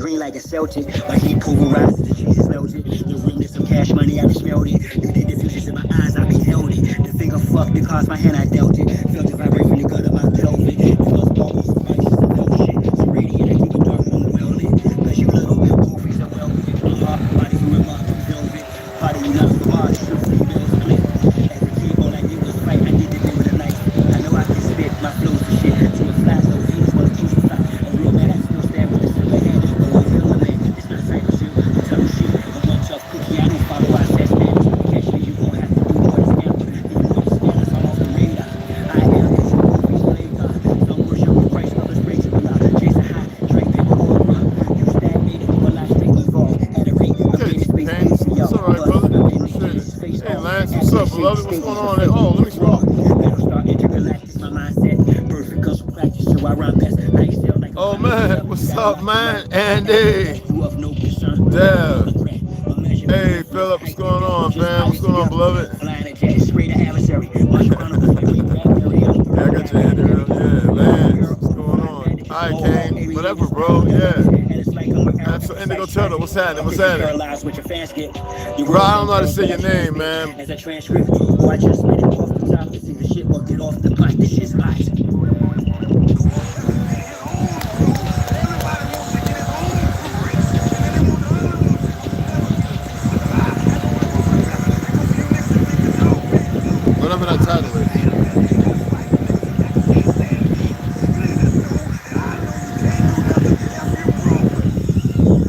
green like a Celtic. My heat pulverized, the Jesus melted. The realness of cash money, I just smelled it. You did the fusions in my eyes, I beheld it. The finger fucked because my hand I dealt it. Felt the vibration in the gut of my pelvic. Feels bubbles, spices, and no shit. So radiant, I keep it dark on the welded. Cause you little goofies are well with body from the rock, velvet. Body you love the bar, shoot females clip. As a kid, all I did was fight. I did the thing with a knife. I know I can spit my flows and shit. To a flat, no haters wanna crucify. A real man, I still stand with a silver hand. No one feel the man. It's not cyber shit. You tell me shit. I'm one tough cookie. I don't follow process, man. Catch me, you gon' have to do more to scam. If you understand us, I'm off the radar. I am this goofies play God. Some worship with Christ, others praise him a lot. Chase a high, drink paper or rock. You stagnated, you alive, stay evolved. At a rate, I'm in space, pacing y'all. It's all right, brother. Hey, Lance, what's up, beloved? What's going on there? Oh, let me scroll. Oh, man. What's up, man? Andy. Dev. Hey, Philip. What's going on, fam? What's going on, beloved? Yeah, I got you, Andy. Yeah, Lance. What's going on? Hi, Kane. Whatever, bro. Yeah. That's Indigo Turtle. What's happening? What's happening? Bro, I don't know how to say your name, man. As a transcript, or I just made it off the top to see the shit or get off the pot. This shit's hot. Whatever that title is.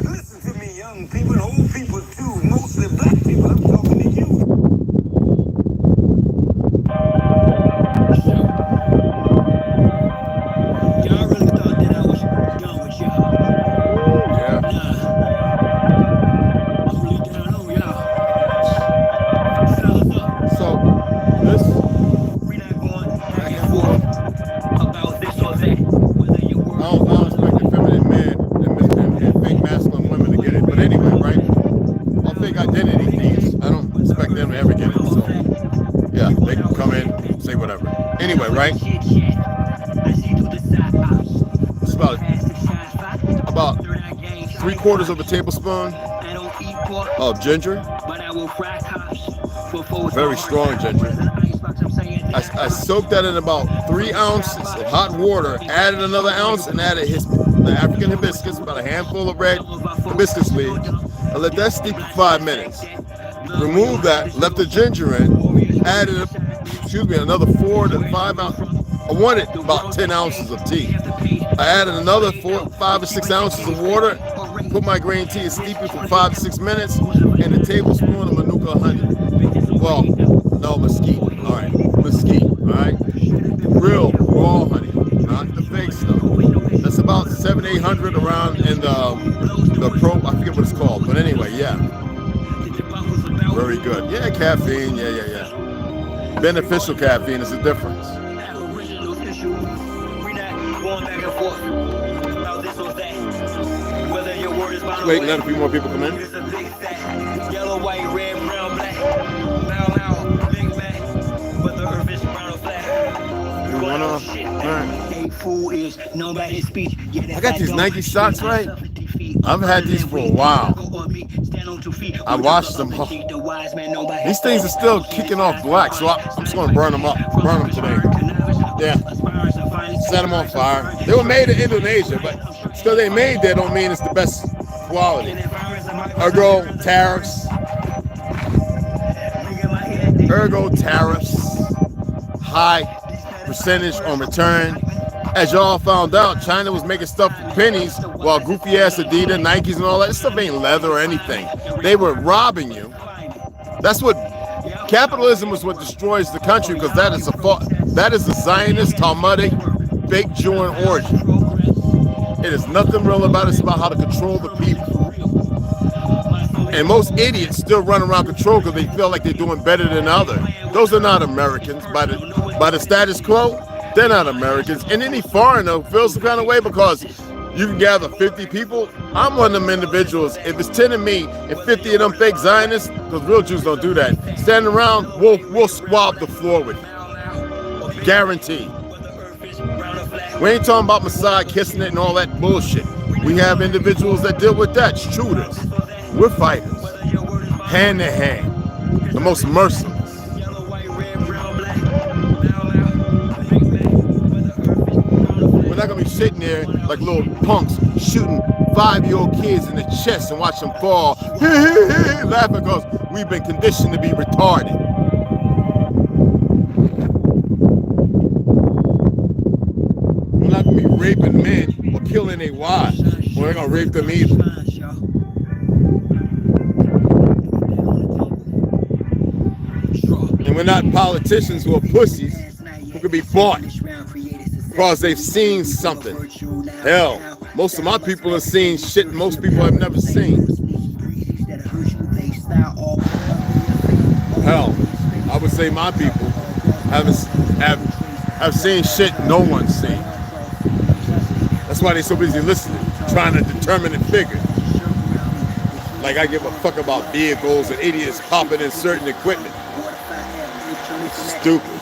Listen to me, young people and old people too. Mostly black people. I'm talking to you. Y'all really thought that I was done with y'all. Yeah. Nah. I'm really down on y'all. Fellas up. So, this. We not going back and forth about this or that. Whether you were I don't expect a feminine man and fake masculine women to get it. But anyway, right? All fake identity things, I don't expect them to ever get it. So, yeah, they can come in, say whatever. Anyway, right? It's about 3/4 of a tablespoon of ginger. Very strong ginger. I soaked that in about 3 ounces of hot water, added another ounce, and added the African hibiscus, about a handful of red hibiscus leaves. I let that steep for 5 minutes. Removed that, left the ginger in, added, another 4 to 5 ounces. I wanted about 10 ounces of tea. I added another 5 or 6 ounces of water, put my green tea in steeping for 5 to 6 minutes, and a tablespoon of Manuka honey. Well, no, mesquite. All right, mesquite. All right, real raw honey, not the fake stuff. That's about 700-800 around in the pro. I forget what it's called, but anyway, yeah, very good. Yeah, caffeine. Yeah. Beneficial caffeine is the difference. Wait, let a few more people come in. Yellow, white, red, brown, black. Big Mac. But the earth is brown or flat. I got these Nike socks, right? I've had these for a while. I washed them all. These things are still kicking off black, so I'm just going to burn them up. Burn them today. Yeah. Set them on fire. They were made in Indonesia, but still they made there don't mean it's the best quality. Ergo tariffs. High percentage on return. As y'all found out, China was making stuff for pennies, while goofy ass Adidas, Nikes, and all that stuff ain't leather or anything. They were robbing you. That's what capitalism is. What destroys the country, because that is a Zionist, Talmudic, fake Jew in origin. It is nothing real about it. It's about how to control the people. And most idiots still run around control because they feel like they're doing better than others. Those are not Americans. By the status quo, they're not Americans. And any foreigner feels some kind of way because you can gather 50 people. I'm one of them individuals. If it's 10 of me and 50 of them fake Zionists, because real Jews don't do that, standing around, we'll swab the floor with you. Guaranteed. We ain't talking about Messiah kissing it and all that bullshit. We have individuals that deal with that, shooters. We're fighters, hand to hand, the most merciless. We're not gonna be sitting there like little punks shooting 5-year-old kids in the chest and watch them fall, laughing because we've been conditioned to be retarded. We're not gonna be raping men or killing their wives. We're not gonna rape them either. And we're not politicians who are pussies who could be bought because they've seen something. Hell, most of my people have seen shit most people have never seen. Hell, I would say my people have seen shit no one's seen. That's why they're so busy listening, trying to determine and figure. Like I give a fuck about vehicles and idiots popping in certain equipment. Stupid.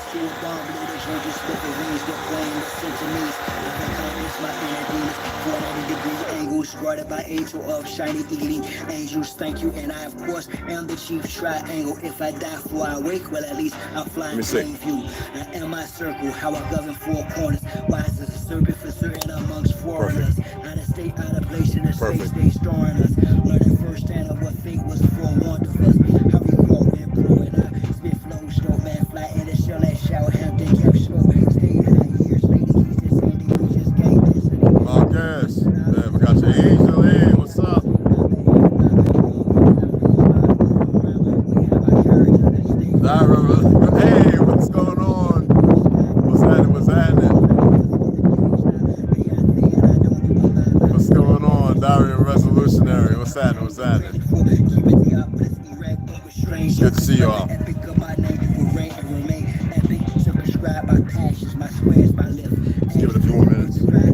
Guarded by angel of shiny eating angels, thank you, and I of course am the chief triangle. If I die before I wake, well at least I'll fly and save you. I am my circle, how I govern 4 corners, wise as a serpent for certain amongst foreigners. Out of state, out of place, in the state, stay storing us. Learning firsthand of what fate was forewarned of us. How we walk and grow, and I spit flow, slow man, fly in the shell, that shower, Hampton, kept slow. Stay high years later, he's just saying that we just gained density. Oh, yes. Man, we got your angel. Hey, what's up? Hey, what's going on? What's happening? What's happening? What's going on? Dario Revolutionary. What's happening? What's happening? Good to see y'all. Let's give it a few more minutes. Okay.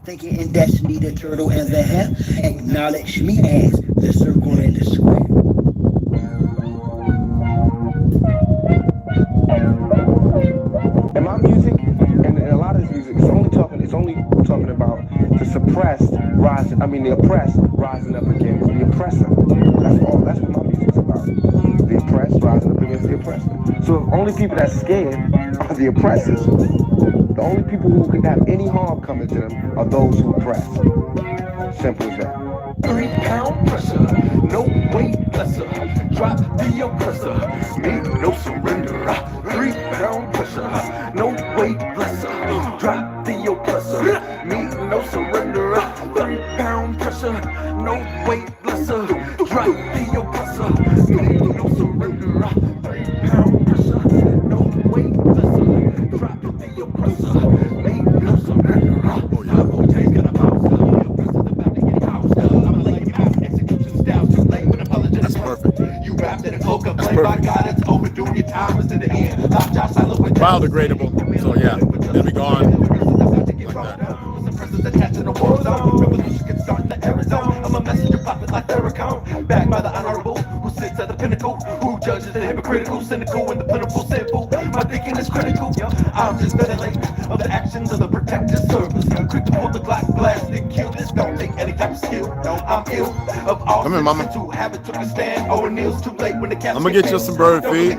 Thinking in destiny, the turtle and the hare. Acknowledge me as the circle and the square. And my music, and a lot of this music, it's only talking about the suppressed rising. I mean, the oppressed rising up against the oppressor. That's all. That's what my music's about. The oppressed rising up against the oppressor. So the only people that's scared are the oppressors. The only people who can have any harm coming to them are those who oppress. Simple as that. 3-pound pressure, no weight lesser. Drop the oppressor, me no surrender. 3-pound pressure, no weight lesser. Drop the oppressor, me no surrender. 3-pound pressure, no weight lesser. Drop the oppressor, me no surrender. 3-pound pressure, no weight lesser. Drop the oppressor, me no surrender. I will take it about the oppressor's about to get housed. I'm laying out execution style too late with apologies. That's perfect. You wrapped in a cloak of blame by God. It's overdoing your time is to the end. Biodegradable. So yeah, it'll be gone. Like that. Attached to the war zone. Revolution can start in the Arizona. I'm a messenger prophet like Farrakhan. Backed by the honorable who sits at the pinnacle, who judges the hypocrite. critical, cynical, and the plentiful simple. My thinking is critical. I'm just ventilating of the actions of the protective service. Quick to pull the Glock, blast and kill. This don't take any type of skill. I'm ill of all Come here, mama. to habit took a stand. Oh, and it's too late when the I'm gonna get you some bird feed.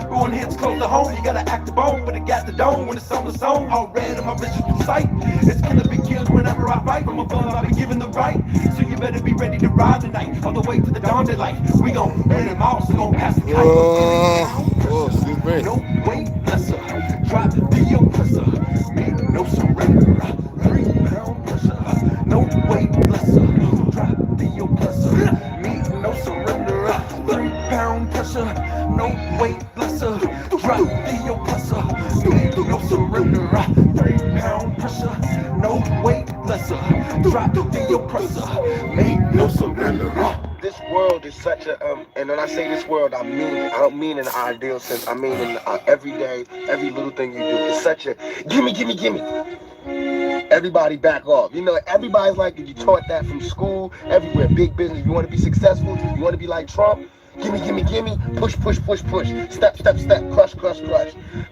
Going hits close to home, you gotta act the bone, but it got the dome when it's on the song. All red in my visual sight. It's gonna be killed whenever I fight. From above, I'll be given the right. So you better be ready to ride tonight. On the way to the dawn daylight. We gon' burn them all, so gon' pass the kite. Oh, stupid. No weight lesser. Drop the oppressor. Me no surrender. 3-pound pressure. No weight lesser. Drop the oppressor. Me no surrender. 3-pound pressure. No weight lesser. Drop the oppressor. Me no surrender. 3-pound pressure. No weight lesser. Drop the oppressor. Me no surrender. This world is such a and when I say this world, I don't mean in the ideal sense. I mean in every day, every little thing you do. It's such a gimme. Everybody back off. You know, everybody's like, you taught that from school, everywhere. Big business. You want to be successful? You want to be like Trump? Gimme. Push. Step. Crush.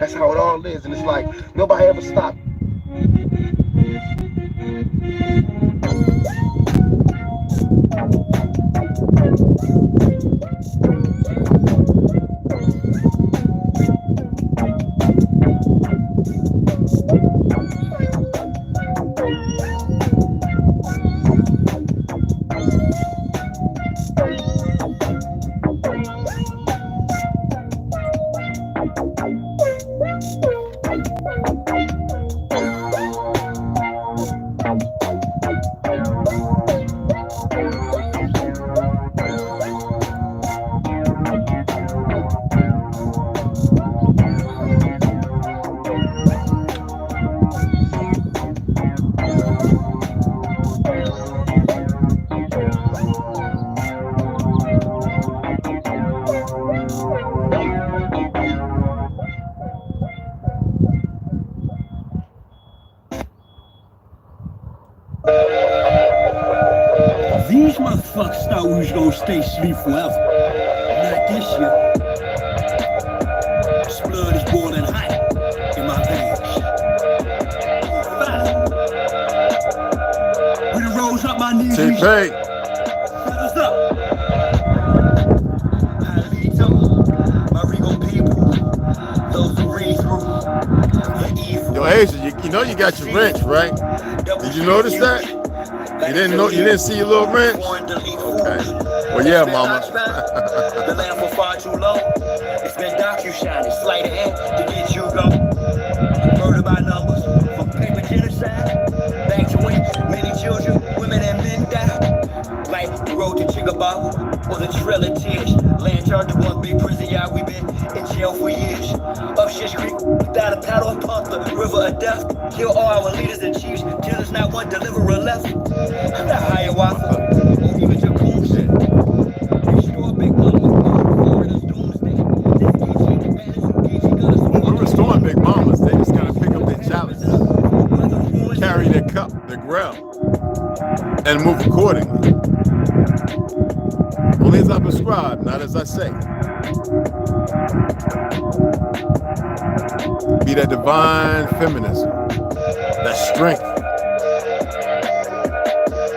That's how it all is. And it's like, nobody ever stopped. These motherfuckers thought we was gonna stay asleep forever. Not this year. This blood is boiling hot in my veins. We done rose up my knees. T-Pay. What's up? Alito, my Rigo people, those who read through the evil. Yo, Asia, you know you got your wrench, right? Did you notice that? You didn't see your little wrench? Okay. Well, yeah, mama. The lamp for far too low. It's been docu-shining, sleight of hand to get you go. Murdered by numbers, from paper genocide. Back to when many children, women, and men died. Like the road to Chickabaw, or the Trail of Tears. Land charged to one big prison yard, we've been in jail for years. Up Shish Creek, without a paddle or pump, the river of death. Kill all our leaders and chiefs, till there's not one deliverer left. I'm not higher waffle, or even your coon shit. Restore big Florida's doomsday. We're restoring big mamas. They just gotta pick up their challenge, carry their cup, their grill, and move accordingly. Only as I prescribe, not as I say. Be that divine feminism, that strength,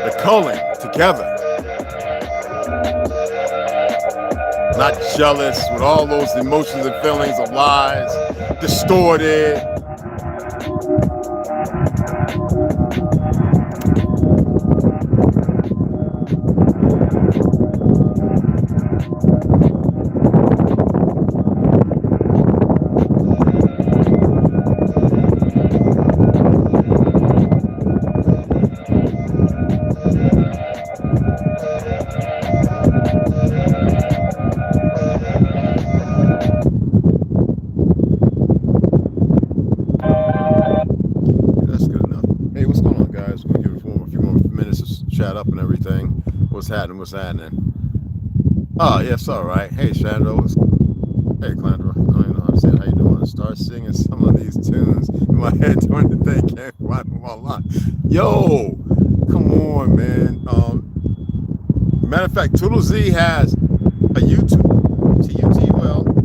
the culling together. Not jealous with all those emotions and feelings of lies, distorted. What's happening? Oh, yes, all right. Hey, Chandra. Hey, Clandra. I don't even know how to say it. How you doing? Start singing some of these tunes in my head during the day. Can't find them all out. Yo, come on, man. Matter of fact, ToLU'S has a YouTube, TUTUL,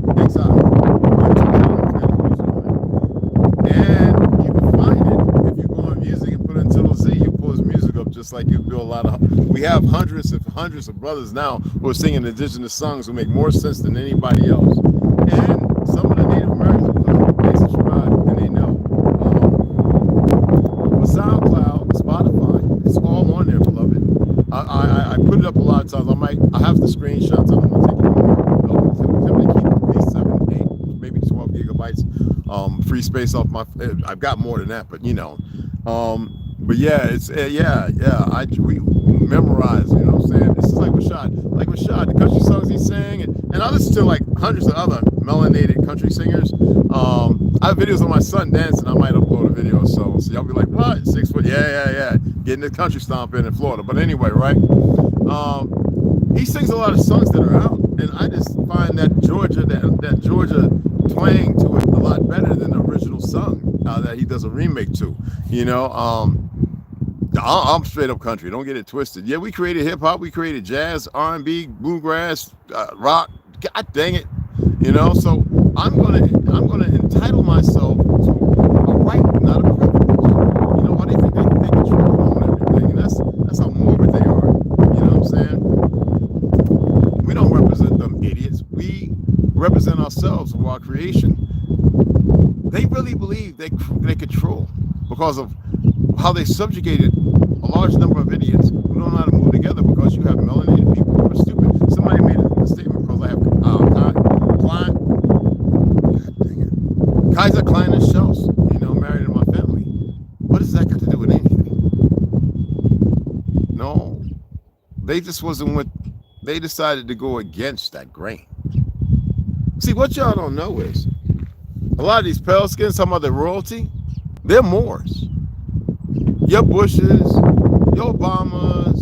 just like you do a lot of. We have hundreds of brothers now who are singing indigenous songs who make more sense than anybody else. And some of the Native Americans, they subscribe and they know. But SoundCloud, Spotify, it's all on there, beloved. I put it up a lot of times. I have the screenshots. I don't want to take it anymore. Typically keep at least 7, 8, maybe 12 gigabytes free space off my. I've got more than that, but you know. But yeah, it's we memorize, you know what I'm saying? This is like Rashad, the country songs he sang, and I listen to like hundreds of other melanated country singers. I have videos of my son dancing. I might upload a video or so y'all be like, what? 6 foot? Yeah. Getting the country stomp in Florida. But anyway, right? He sings a lot of songs that are out, and I just find that Georgia twang to it a lot better than the original song that he does a remake to. You know, I'm straight up country. Don't get it twisted. Yeah, we created hip hop, we created jazz, R&B, bluegrass, rock. God dang it, you know. So I'm gonna entitle myself to a right, not a privilege. You know, why they think they can trick on everything, and that's how morbid they are. You know what I'm saying? We don't represent them idiots. We represent ourselves of our creation. They really believe they control because of how they subjugated a large number of idiots who don't know how to move together because you have melanated people who are stupid. Somebody made a statement because I have Kaiser Klein and Shells, you know, married in my family. What does that got to do with anything? No, they just wasn't what they decided to go against that grain. See, what y'all don't know is a lot of these pale skins, some of their royalty, they're Moors. Your Bushes, your Obamas,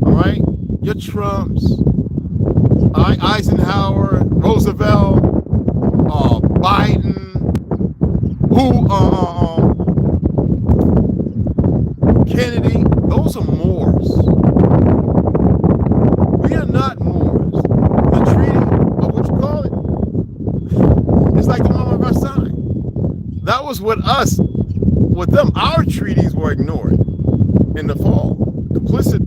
all right, your Trumps, all right, Eisenhower, Roosevelt, Biden, Kennedy, those are Moors. We are not Moors. The treaty, or what you call it, it's like the one on our side. That was with us. With them, our treaties were ignored in the fall, complicit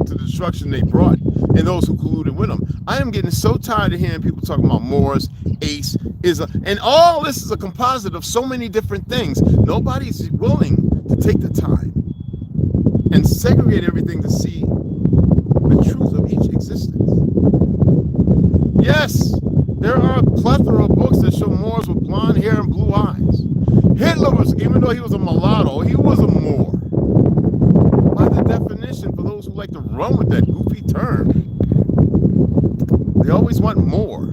to the destruction they brought and those who colluded with them. I am getting so tired of hearing people talking about Moors, ACE, and all this is a composite of so many different things. Nobody's willing to take the time and segregate everything to see the truth of each existence. Yes, there are a plethora of books that show Moors with blonde hair and blue eyes. Hitler was, even though he was a mulatto, he was a Moor. By the definition, for those who like to run with that goofy term, they always want more.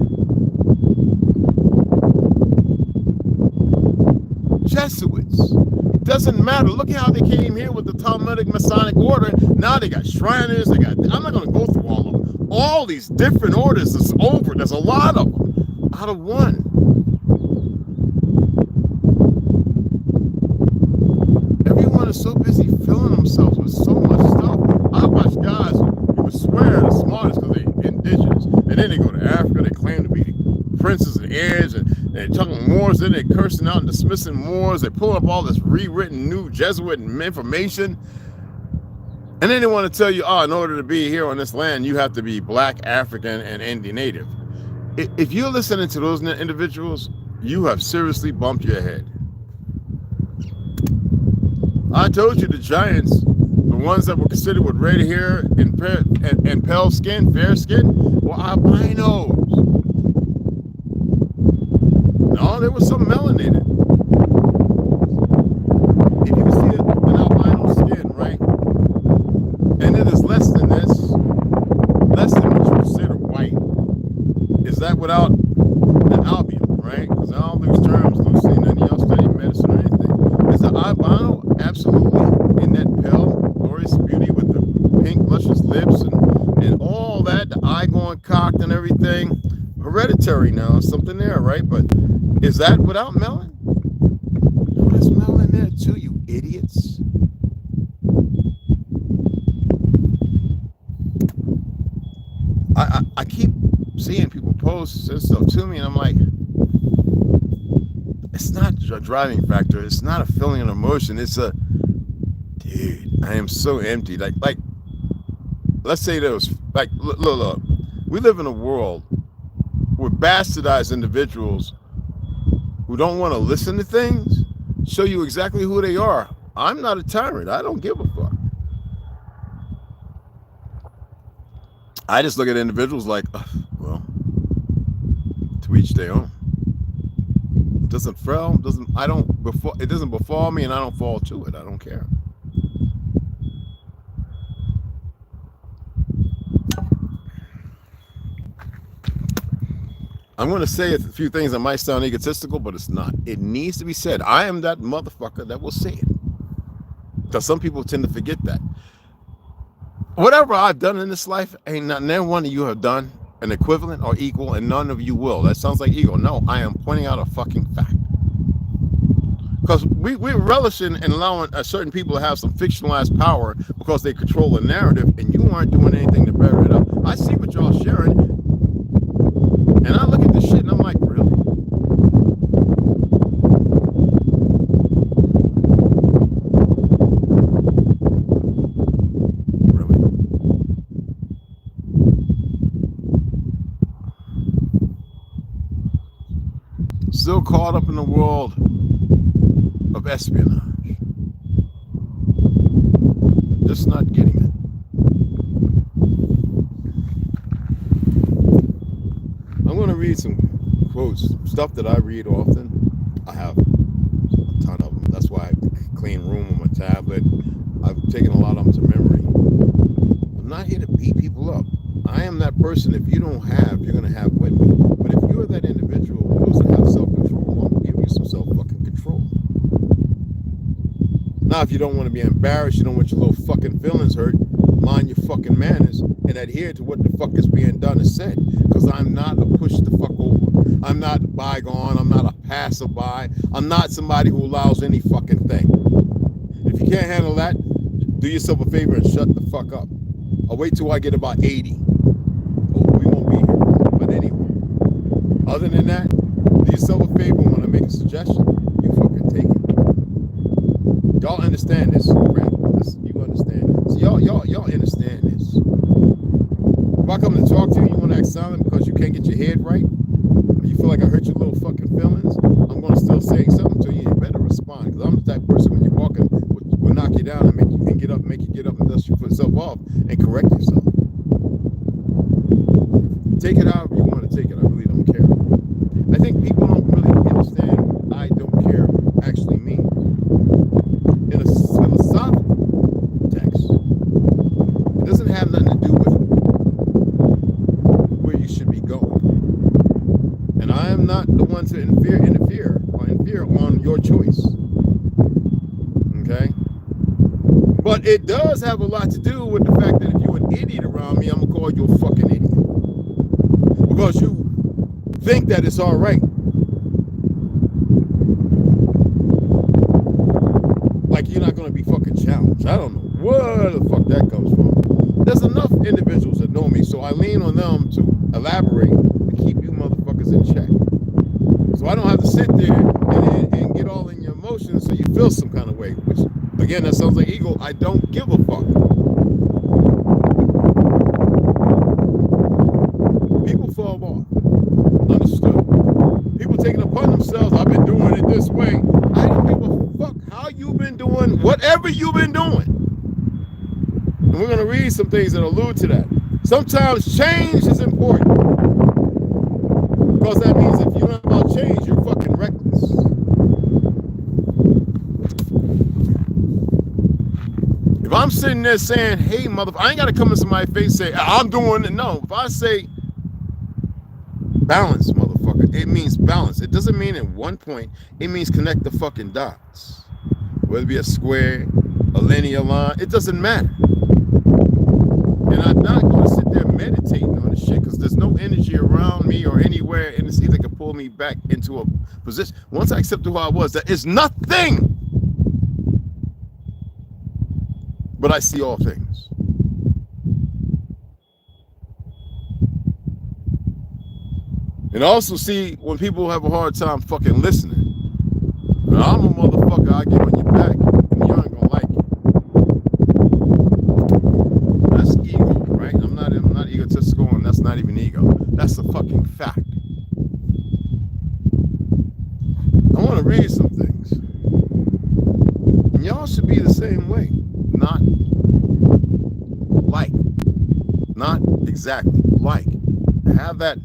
Jesuits, it doesn't matter. Look at how they came here with the Talmudic Masonic order. Now they got Shriners, I'm not going to go through all of them. All these different orders is over. There's a lot of them out of one. Everyone is so busy filling themselves with so much stuff. I watch guys who would swear the smartest because they're indigenous, and then they go to Africa, they claim to be princes and heirs, and they're talking Moors, then they're cursing out and dismissing Moors. They pull up all this rewritten new Jesuit information, and then they want to tell you, in order to be here on this land, you have to be Black, African, and Indian Native. If you're listening to those individuals, you have seriously bumped your head. I told you the giants, the ones that were considered with red hair and pale skin, fair skin, were albinos. No, there was some melanated. If you see an albino skin, right, and it is less than this, less than what you consider white, is that without an albion, right? Because I don't use terms loosely, none of y'all study medicine or anything. Is an albino absolutely in that pale, glorious beauty with the pink, luscious lips and all that, the eye going cocked and everything? Hereditary now, something there, right? But is that without melon? There's melon there too, you idiots. I keep seeing people post and stuff to me, and I'm like, it's not a driving factor. It's not a feeling of emotion. It's a, Dude, I am so empty. Like, let's say there was, like, look, we live in a world with bastardized individuals who don't want to listen to things, show you exactly who they are. I'm not a tyrant. I don't give a fuck. I just look at individuals like, well, to each their own. It doesn't befall me, and I don't fall to it. I don't care. I'm going to say a few things that might sound egotistical, but it's not. It needs to be said. I am that motherfucker that will say it. Because some people tend to forget that. Whatever I've done in this life, ain't not never one of you have done an equivalent or equal, and none of you will. That sounds like ego. No, I am pointing out a fucking fact. Because we're relishing and allowing certain people to have some fictionalized power because they control a narrative, and you aren't doing anything to bear it up. I see what y'all sharing, and I look at this shit and I'm like, really? Still caught up in the world of espionage. Just not getting it. I'm going to read some quotes, stuff that I read often. I have a ton of them. That's why I have a clean room on my tablet. I've taken a lot of them to memory. I'm not here to beat people up. I am that person. If you don't have, you're going to have with me. But if you're that individual who doesn't have self-control, I'm going to give you some self-fucking control. Now, if you don't want to be embarrassed, you don't want your little fucking feelings hurt, mind your fucking manners and adhere to what the fuck is being done and said. Because I'm not a push the fuck over. I'm not a bygone. I'm not a passerby. I'm not somebody who allows any fucking thing. If you can't handle that, do yourself a favor and shut the fuck up. I'll wait till I get about 80. We won't be here. But anyway, other than that, do yourself a favor when I make a suggestion. You fucking take it. Y'all understand this crap. You understand. So y'all understand this. If I come to talk to you, you want to act silent because you can't get your head right, or you feel like I hurt your little fucking feelings, I'm going to still say something to you. You better respond, because I'm the type of person when you're walking will knock you down and make you get up and dust yourself off and correct yourself. Take it however you want to take it. I really don't care. I think people don't really understand what I don't care actually means. In a philosophical text, it doesn't have nothing to do with where you should be going. And I am not the one to interfere on your choice. Okay? But it does have a lot to do with the fact that if you're an idiot around me, I'm going to call you a fucking idiot. Because you think that it's all right. Like you're not going to be fucking challenged. I don't know where the fuck that comes from. There's enough individuals that know me, so I lean on them to elaborate and keep you motherfuckers in check. So I don't have to sit there and get all in your emotions so you feel some kind of way, which, again, that sounds like ego. I don't give a fuck. People fall off. Understood. People taking it upon themselves. I've been doing it this way. I don't give a fuck how you've been doing whatever you've been doing. And we're going to read some things that allude to that. Sometimes change is important. Because that means if you're not about change, you're fucking reckless. If I'm sitting there saying, hey, motherfucker, I ain't got to come in somebody's face and say, I'm doing it. No, if I say balance, motherfucker, it means balance. It doesn't mean at one point, it means connect the fucking dots. Whether it be a square, a linear line, it doesn't matter. And I'm not going to sit there meditating on this shit because there's no energy around me or anywhere in this either can pull me back into a position. Once I accept who I was, that is nothing. But I see all things. And also see when people have a hard time fucking listening. Now, I'm a motherfucker, I get on your back and you ain't gonna like it. same way. Not like. Not exactly like. Have that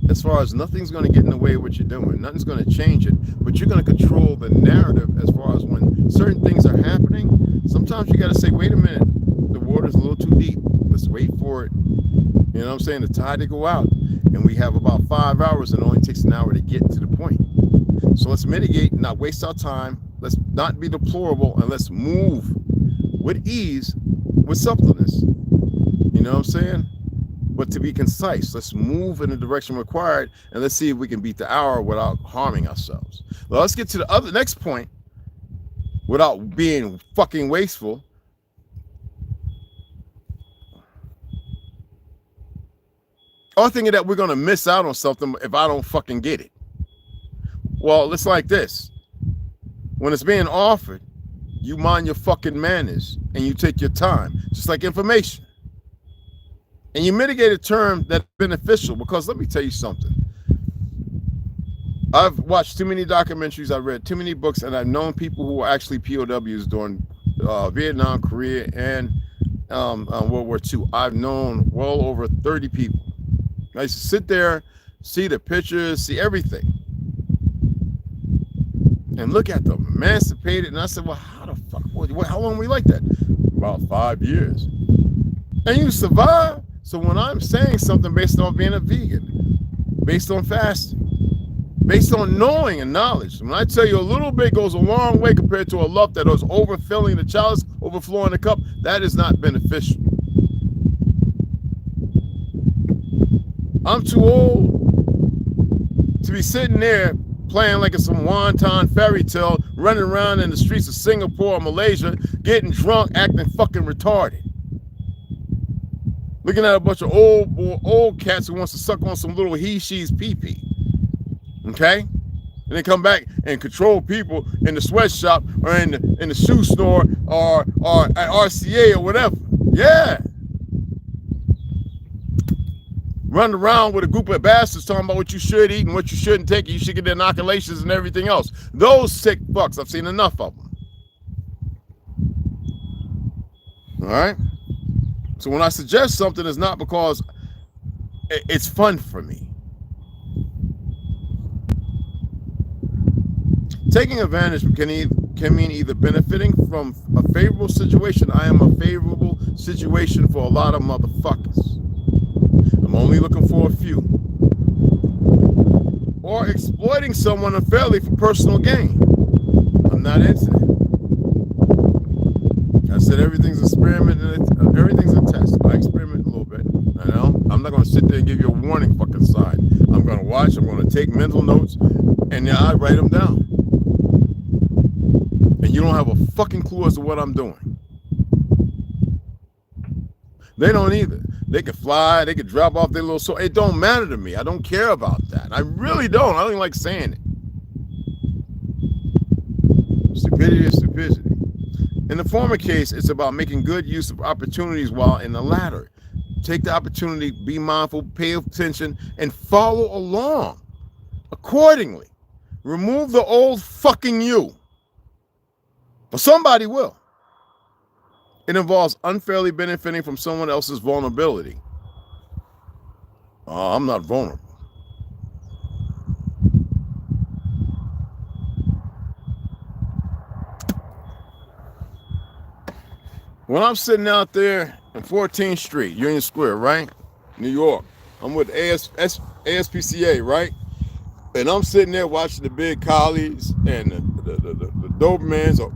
as far as nothing's going to get in the way of what you're doing. Nothing's going to change it. But you're going to control the narrative as far as when certain things are happening. Sometimes you got to say, wait a minute. The water's a little too deep. Let's wait for it. You know what I'm saying? The tide to go out. And we have about 5 hours, and it only takes an hour to get to the point. So let's mitigate and not waste our time. Let's not be deplorable, and let's move with ease, with suppleness. You know what I'm saying? But to be concise, let's move in the direction required, and let's see if we can beat the hour without harming ourselves. Well, let's get to the next point without being fucking wasteful. Or thinking that we're going to miss out on something if I don't fucking get it. Well, it's like this. When it's being offered, you mind your fucking manners and you take your time, just like information. And you mitigate a term that's beneficial, because let me tell you something. I've watched too many documentaries, I've read too many books, and I've known people who were actually POWs during Vietnam, Korea, and World War II. I've known well over 30 people. I used to sit there, see the pictures, see everything, and look at them, emancipated. And I said, well, how the fuck, how long were we like that? About 5 years. And you survive. So when I'm saying something based on being a vegan, based on fasting, based on knowing and knowledge, when I tell you a little bit goes a long way compared to a lump that is overfilling the chalice, overflowing the cup, that is not beneficial. I'm too old to be sitting there playing like it's some wonton fairy tale, running around in the streets of Singapore or Malaysia, getting drunk, acting fucking retarded. Looking at a bunch of old cats who wants to suck on some little he-she's pee-pee. Okay? And then come back and control people in the sweatshop or in the shoe store or at RCA or whatever. Yeah. Run around with a group of bastards talking about what you should eat and what you shouldn't take. You should get the inoculations and everything else. Those sick fucks, I've seen enough of them. All right? So when I suggest something, it's not because it's fun for me. Taking advantage can mean either benefiting from a favorable situation. I am a favorable situation for a lot of motherfuckers. I'm only looking for a few. Or exploiting someone unfairly for personal gain. I'm not into that. I said everything's an experiment and everything's a test. I experiment a little bit. You know, I'm not going to sit there and give you a warning fucking sign. I'm going to watch. I'm going to take mental notes, and then I write them down. And you don't have a fucking clue as to what I'm doing. They don't either. They could fly, they could drop off their little soul. It don't matter to me. I don't care about that. I really don't. I don't even like saying it. Stupidity is stupidity. In the former case, it's about making good use of opportunities, while in the latter, take the opportunity, be mindful, pay attention, and follow along accordingly. Remove the old fucking you. But somebody will. It involves unfairly benefiting from someone else's vulnerability. I'm not vulnerable. When I'm sitting out there on 14th Street, Union Square, right? New York. I'm with ASPCA, right? And I'm sitting there watching the big collies and the Dobermans are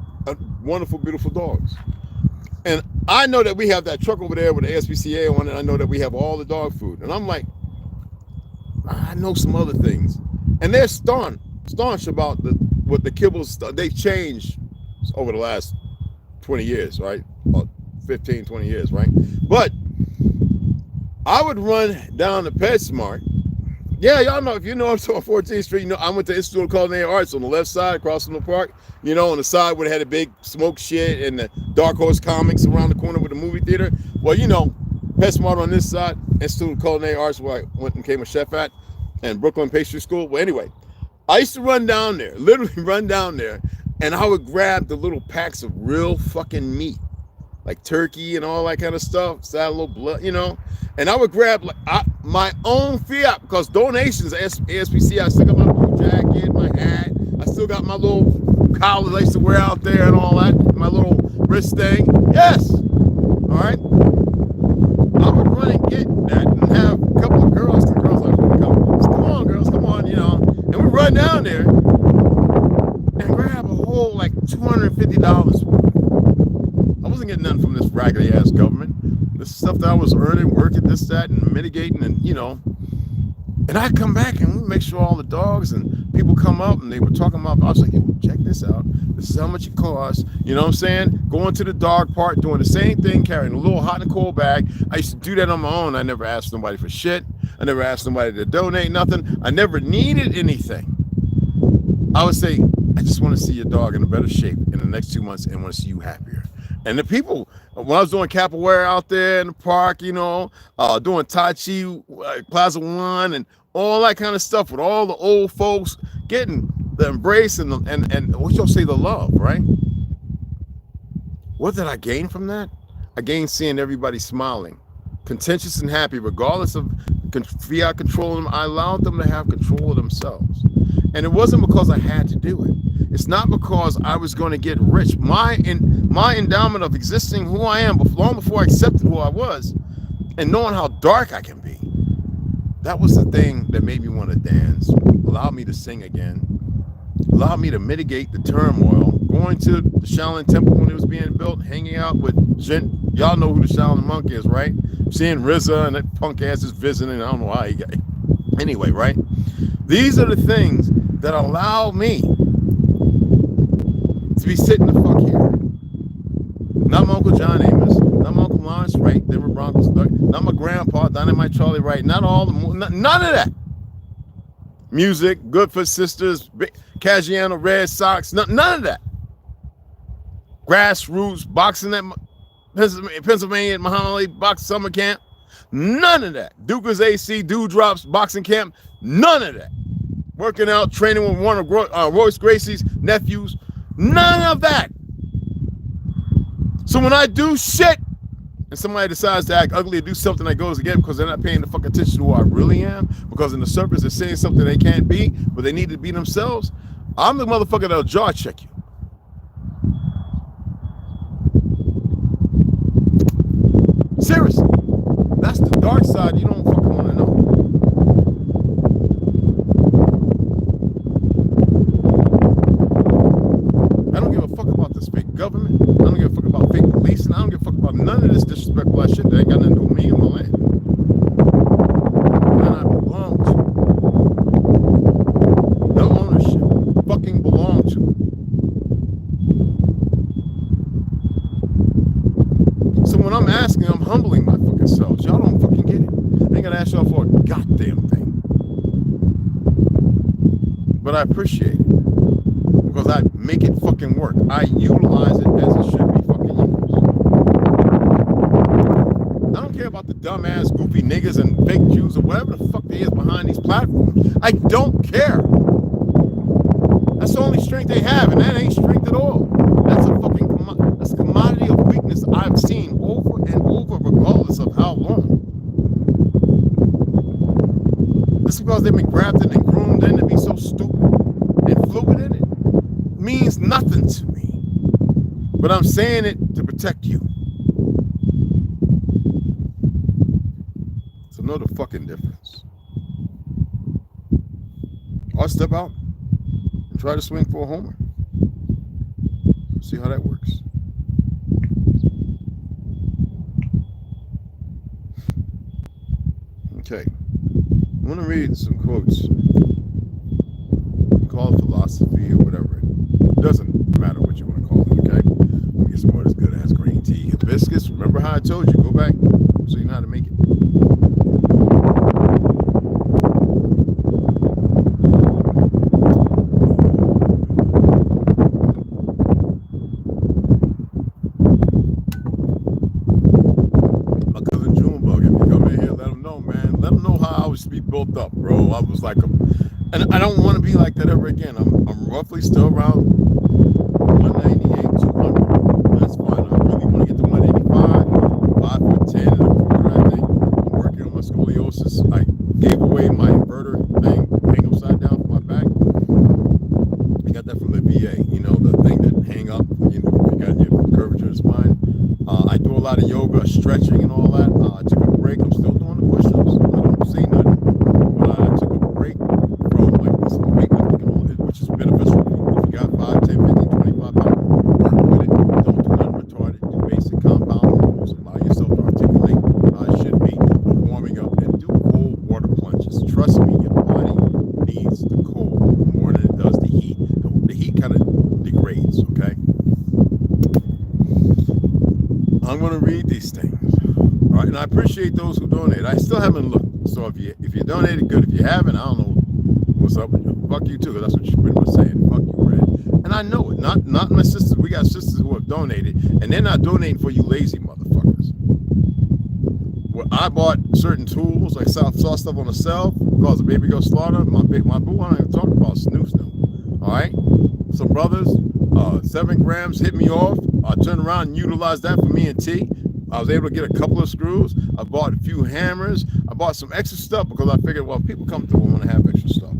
wonderful, beautiful dogs. And I know that we have that truck over there with the ASPCA on it. I know that we have all the dog food. And I'm like, I know some other things. And they're staunch about what the kibbles, they've changed over the last 20 years, right? About 15, 20 years, right? But I would run down to PetSmart. Yeah, y'all know, if you know I'm on 14th Street, you know, I went to Institute of Culinary Arts on the left side, across from the park, you know, on the side where they had a big smoke shit and the Dark Horse Comics around the corner with the movie theater. Well, you know, PetSmart on this side, Institute of Culinary Arts, where I went and became a chef at, and Brooklyn Pastry School. Well, anyway, I used to run down there, literally run down there And I would grab the little packs of real fucking meat, like turkey and all that kind of stuff. So a little blood, you know. And I would grab like my own fiat, because donations, ASPC, I still got my blue jacket, my hat. I still got my little collars I used to wear out there and all that, my little wrist thing. Yes. All right. I would run and get that and have a couple of girls, the girls like, come on, girls, come on, you know. And we run down there and grab a whole like $250. I wasn't getting nothing from this raggedy ass government. This stuff that I was earning, working, this, that, and mitigating, and you know. And I come back and we make sure all the dogs and people come up and they were talking about, I was like, hey, check this out. This is how much it costs. You know what I'm saying? Going to the dog park, doing the same thing, carrying a little hot and cold bag. I used to do that on my own. I never asked nobody for shit. I never asked somebody to donate nothing. I never needed anything. I would say, I just want to see your dog in a better shape in the next 2 months and want to see you happier. And the people, when I was doing capoeira out there in the park, you know, doing Tai Chi, Plaza One, and all that kind of stuff with all the old folks getting the embrace and what you'll say, the love, right? What did I gain from that? I gained seeing everybody smiling, contentious and happy, regardless of fiat controlling them. I allowed them to have control of themselves. And it wasn't because I had to do it. It's not because I was going to get rich. My endowment of existing who I am, long before I accepted who I was, and knowing how dark I can be, that was the thing that made me want to dance, allowed me to sing again, allowed me to mitigate the turmoil, going to the Shaolin Temple when it was being built, hanging out with y'all know who the Shaolin monk is, right? Seeing RZA and that punk ass is visiting. I don't know why he got. Anyway, right? These are the things that allow me to be sitting the fuck here. Not my Uncle John Amos, not my Uncle Lawrence Wright, Denver Broncos, not my grandpa, Dynamite Charlie Wright, none of that. Music, Goodfoot Sisters, Cashapp, Red Sox, none of that. Grassroots, boxing at Pennsylvania at Muhammad Ali Box Summer Camp, none of that. Duke's AC, Dewdrops Boxing Camp, none of that. Working out, training with one of Royce Gracie's nephews, none of that. So when I do shit and somebody decides to act ugly or do something that goes again because they're not paying the fucking attention to who I really am, because in the surface they're saying something they can't be, but they need to be themselves, I'm the motherfucker that'll jaw check you. Seriously. That's the dark side you don't fucking want to know. I don't give a fuck about this fake government. I don't give a fuck about fake police, and I don't give a fuck about none of this disrespectful ass shit that ain't got nothing to do with me and my land. And I belong to. No ownership. Fucking belong to. So when I'm asking, I'm humbling my fucking selves. Y'all don't fucking get it. I ain't gonna ask y'all for a goddamn thing. But I appreciate it. Because I make it fucking work. I utilize it as it should be fucking used. I don't care about the dumbass, goofy niggas and fake Jews or whatever the fuck they is behind these platforms. I don't care. That's the only strength they have, and that ain't strength at all. That's a fucking that's a commodity of weakness I've seen over and over, regardless of how long. Just because they've been grafted and groomed in to be so stupid and fluid in it means nothing to me. But I'm saying it to protect you. So know the fucking difference. I'll step out and try to swing for a homer. See how that works. Okay. I'm going to read some quotes. Call it philosophy or whatever. It doesn't matter what you want to call it, okay? We get some more as good as green tea. Hibiscus, remember how I told you, go back so you know how to make it. My cousin Junebug, if you come in here, let him know, man. Let him know how I was to be built up, bro. I was like and I don't want to be like that ever again. I'm roughly still around stretching and all that. I took a break. I'm still doing the push-ups. I don't say nothing. But I took a break from like this weightlifting and all that, which is beneficial. If you got 5, 10, 15, 25 pounds, work with it. Don't do nothing retarded. Do basic compound moves. Allow yourself to articulate how it should be. Warming up and do cold water plunges. Trust me, your body needs the cold more than it does the heat. The heat kind of degrades, okay? I'm going to read these things. All right, and I appreciate those who donate. I still haven't looked. So if you donated, good. If you haven't, I don't know what's up with you. Fuck you too, because that's what you're pretty much saying. Fuck you, Red. And I know it. Not my sisters. We got sisters who have donated, and they're not donating for you lazy motherfuckers. Well, I bought certain tools, like saw stuff on the shelf, caused a baby girl slaughter. My boo, I don't even talk about snooze now. All right? Some brothers, 7 grams hit me off. I turned around and utilized that for me and T. I was able to get a couple of screws. I bought a few hammers. I bought some extra stuff because I figured, well, people come through and want to have extra stuff.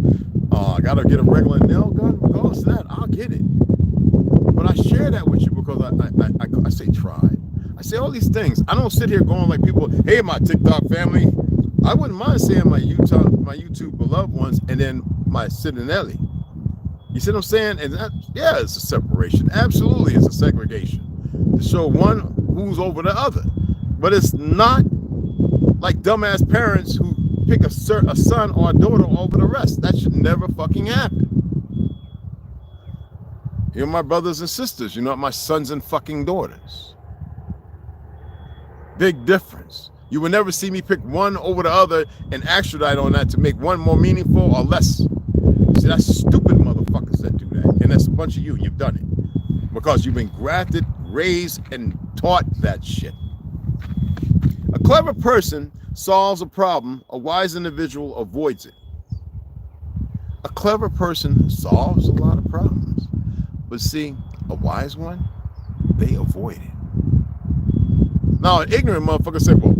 I got to get a regular nail gun. Regardless of that, I'll get it. But I share that with you because I say try. I say all these things. I don't sit here going like people, hey, my TikTok family. I wouldn't mind saying my YouTube beloved ones and then my Sidonelli. You see what I'm saying? And that, yeah, it's a separation. Absolutely, it's a segregation to show one who's over the other. But it's not like dumbass parents who pick a son or a daughter over the rest. That should never fucking happen. You're my brothers and sisters. You're not my sons and fucking daughters. Big difference. You will never see me pick one over the other and extradite on that to make one more meaningful or less. See, that's stupid motherfuckers that do that. And that's a bunch of you. You've done it. Because you've been grafted, raised, and taught that shit. A clever person solves a problem. A wise individual avoids it. A clever person solves a lot of problems. But see, a wise one, they avoid it. Now, an ignorant motherfucker said, well,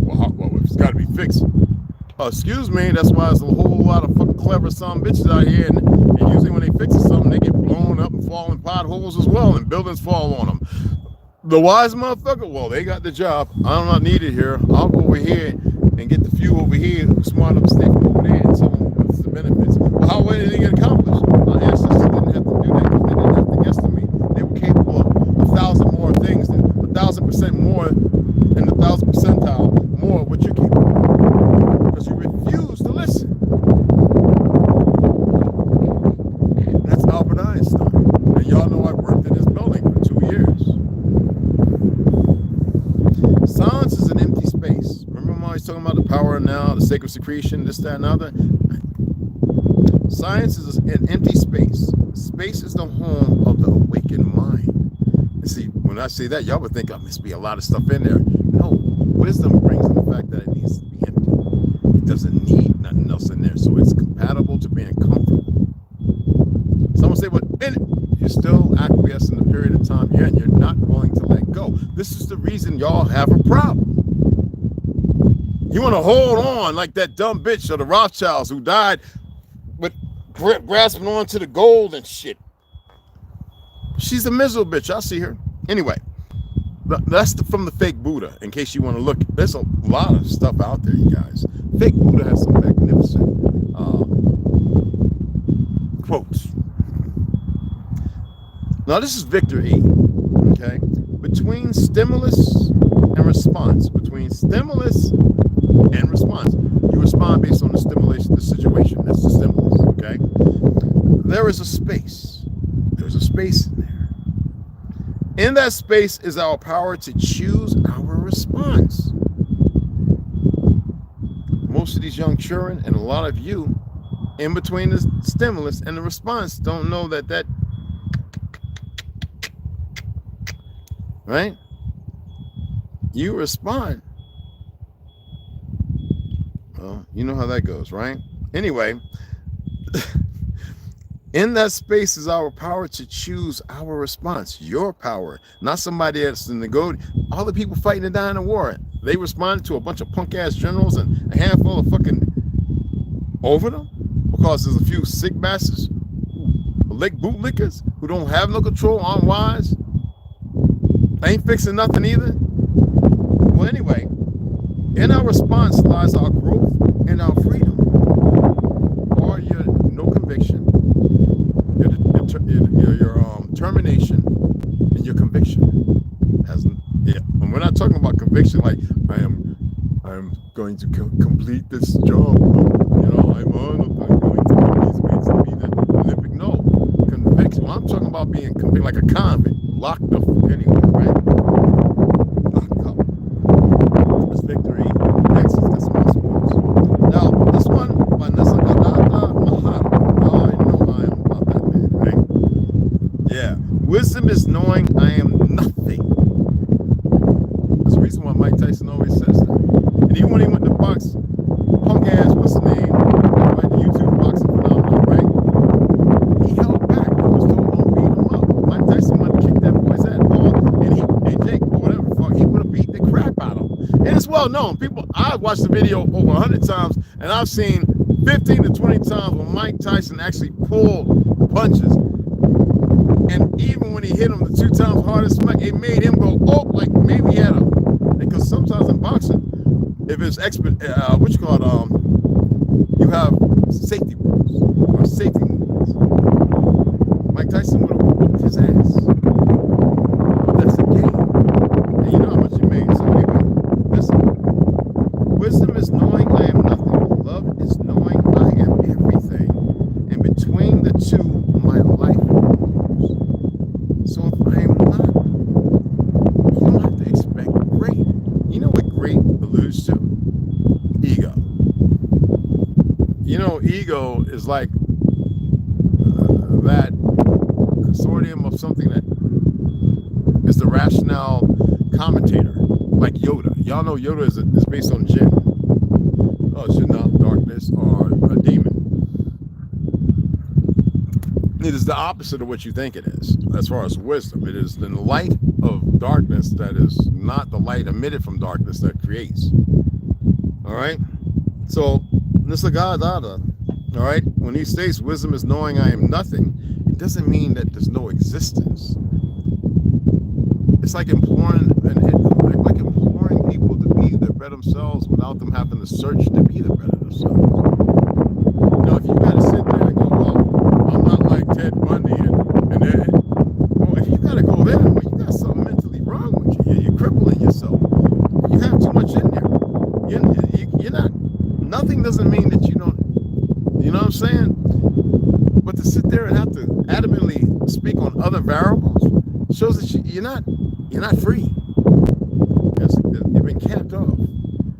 it's got to be fixed. Excuse me, that's why there's a whole lot of fucking clever son bitches out here, and usually when they fix something, they get blown up and fall in potholes as well, and buildings fall on them. The wise motherfucker, well, they got the job. I'm not needed here. I'll go over here and get the few over here who's smart enough to stay from over there and tell them what's the benefits. Well, how did they get accomplished? My ancestors didn't have to do that because they didn't have to guesstimate. They were capable of 1,000 more things, than 1,000% more than the 1,000th percentile more of what you're capable of. Because you refuse to listen. That's Albert Einstein. And y'all know I worked in this building for 2 years. Silence is an empty space. Remember I'm always talking about the power now, the sacred secretion, this, that, and other? Science is an empty space. Space is the home of the awakened mind. And see, when I say that, y'all would think, oh, must be a lot of stuff in there. No, wisdom brings in the fact that it needs to be empty. It doesn't need nothing else in there. So it's compatible to being comfortable. Someone say, well, in it, you're still acquiescing the period of time you're in. You're not willing to let go. This is the reason y'all have a problem. You want to hold on like that dumb bitch of the Rothschilds who died with grasping on to the gold and shit. She's a miserable bitch. I'll see her. Anyway, that's from the fake Buddha, in case you want to look. There's a lot of stuff out there, you guys. Fake Buddha has some magnificent quotes. Now, this is Victor E. Okay? Between stimulus and response. Between stimulus and response. You respond based on the stimulation, the situation. That's the stimulus. Okay? There is a space. There's a space in there. In that space is our power to choose our response. Most of these young children and a lot of you, in between the stimulus and the response, don't know that right? You respond. Well, you know how that goes, right? Anyway, in that space is our power to choose our response. Your power, not somebody else in the go. All the people fighting and dying in war, they responded to a bunch of punk ass generals and a handful of fucking over them because there's a few sick bastards, lick bootlickers who don't have no control, aren't wise. Ain't fixing nothing either. Well, anyway, in our response lies our growth and our freedom, or your no conviction, your termination, and your conviction. And we're not talking about conviction like I'm going to complete this job. I'm going to these ways to be the Olympic. No, conviction. Well, I'm talking about being convicted like a convict, locked up anywhere, right? Locked up. That's victory. That's my sports. Now, this one by Nesagata Mahara. Oh, I know I am about that man, right? Yeah. Wisdom is knowing I am nothing. That's the reason why Mike Tyson always says that. And even when he went to box, punk ass, what's the name? Right, the YouTube boxing phenomenon, right? He held back. He was told, don't beat him up. Mike Tyson wanted to kick that boy's ass, and Jake, or whatever the fuck, he would have beat the crap out of him. And it's well known. People, I've watched the video over 100 times, and I've seen 15 to 20 times when Mike Tyson actually pulled punches. And even when he hit him the 2 times hardest smack, it made him go, oh, like maybe he had a, because sometimes in boxing, if it's what you call it, you have safety rules or safety movements. Mike Tyson would have whooped his ass. But that's the game. And you know how much he made. So anyway, listen. Wisdom is knowing I am nothing. Love is knowing I am everything. And between the two, my life moves. So if I am not, you don't have to expect great. You know what great alludes to? Ego. Ego is like that consortium of something that is the rationale commentator, like Yoda. Y'all know Yoda is based on Jinn. Oh, Jinn, darkness, or a demon. It is the opposite of what you think it is, as far as wisdom. It is the light of darkness that is not the light emitted from darkness that creates. All right? So, Nisagada, all right? When he states wisdom is knowing I am nothing, it doesn't mean that there's no existence. It's like imploring people to be their better themselves without them having to search to be the better themselves. If you got to sit there and go, well, I'm not like Ted Bundy, and then, well, if you got to go there, well, you got something mentally wrong with you. You're crippling yourself. You have too much in there. You're not, nothing doesn't mean that you don't, you know what I'm saying? But to sit there and have to adamantly speak on other variables shows that you're not free. You've been capped off.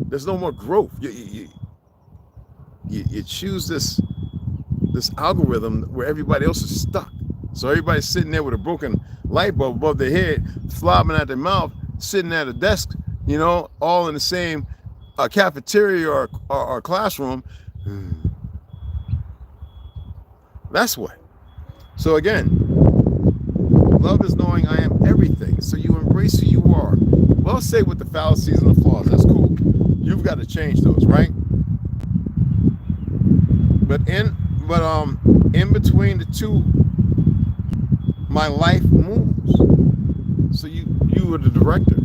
There's no more growth. You choose this algorithm where everybody else is stuck. So everybody's sitting there with a broken light bulb above their head, flopping at their mouth, sitting at a desk, all in the same cafeteria or classroom. That's what. So again, love is knowing I am everything. So you embrace who you are. Well, say with the fallacies and the flaws, that's cool. You've got to change those, right? But in between the two, my life moves. So you are the director.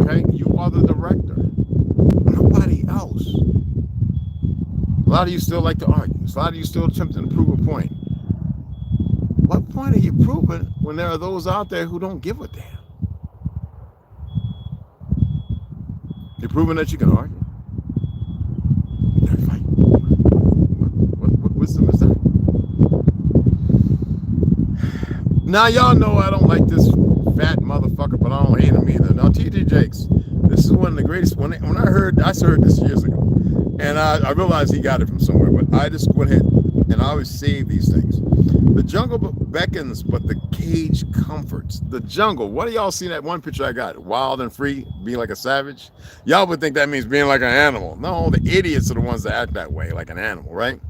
Okay? You are the director. Nobody else. A lot of you still like to argue. A lot of you still attempting to prove a point. What point are you proving when there are those out there who don't give a damn? You're proving that you can argue. Fight. What wisdom is that? Now y'all know I don't like this fat motherfucker, but I don't hate him either. Now T.D. Jakes, this is one of the greatest. When I heard this years ago, and I realized he got it from somewhere, but I just went ahead and I always save these things. The jungle beckons, but the cage comforts. The jungle. What do y'all see that one picture I got? Wild and free, being like a savage. Y'all would think that means being like an animal. No, the idiots are the ones that act that way, like an animal, right?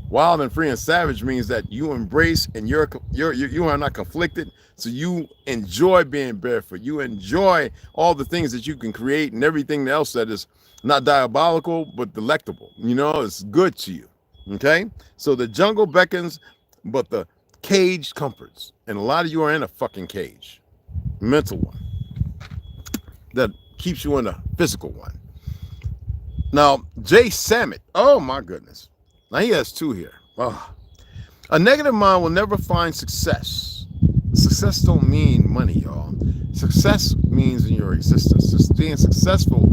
Wild and free and savage means that you embrace and you are not conflicted. So you enjoy being barefoot. You enjoy all the things that you can create and everything else that is not diabolical, but delectable. It's good to you. Okay? So the jungle beckons, but the cage comforts. And a lot of you are in a fucking cage. Mental one. that keeps you in a physical one. Now, Jay Samet, oh my goodness. Now he has two here. Oh. A negative mind will never find success. Success don't mean money, y'all. Success means in your existence. Just being successful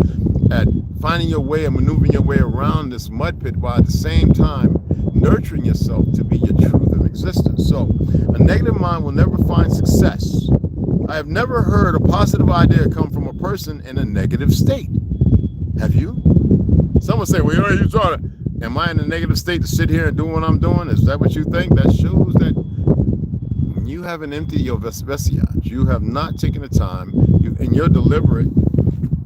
at finding your way and maneuvering your way around this mud pit while at the same time nurturing yourself to be your truth in existence. So a negative mind will never find success. I have never heard a positive idea come from a person in a negative state. Have you? Someone say, well, you trying to, am I in a negative state to sit here and do what I'm doing? Is that what you think? That shows that you haven't emptied your vestige. You have not taken the time in your deliberate,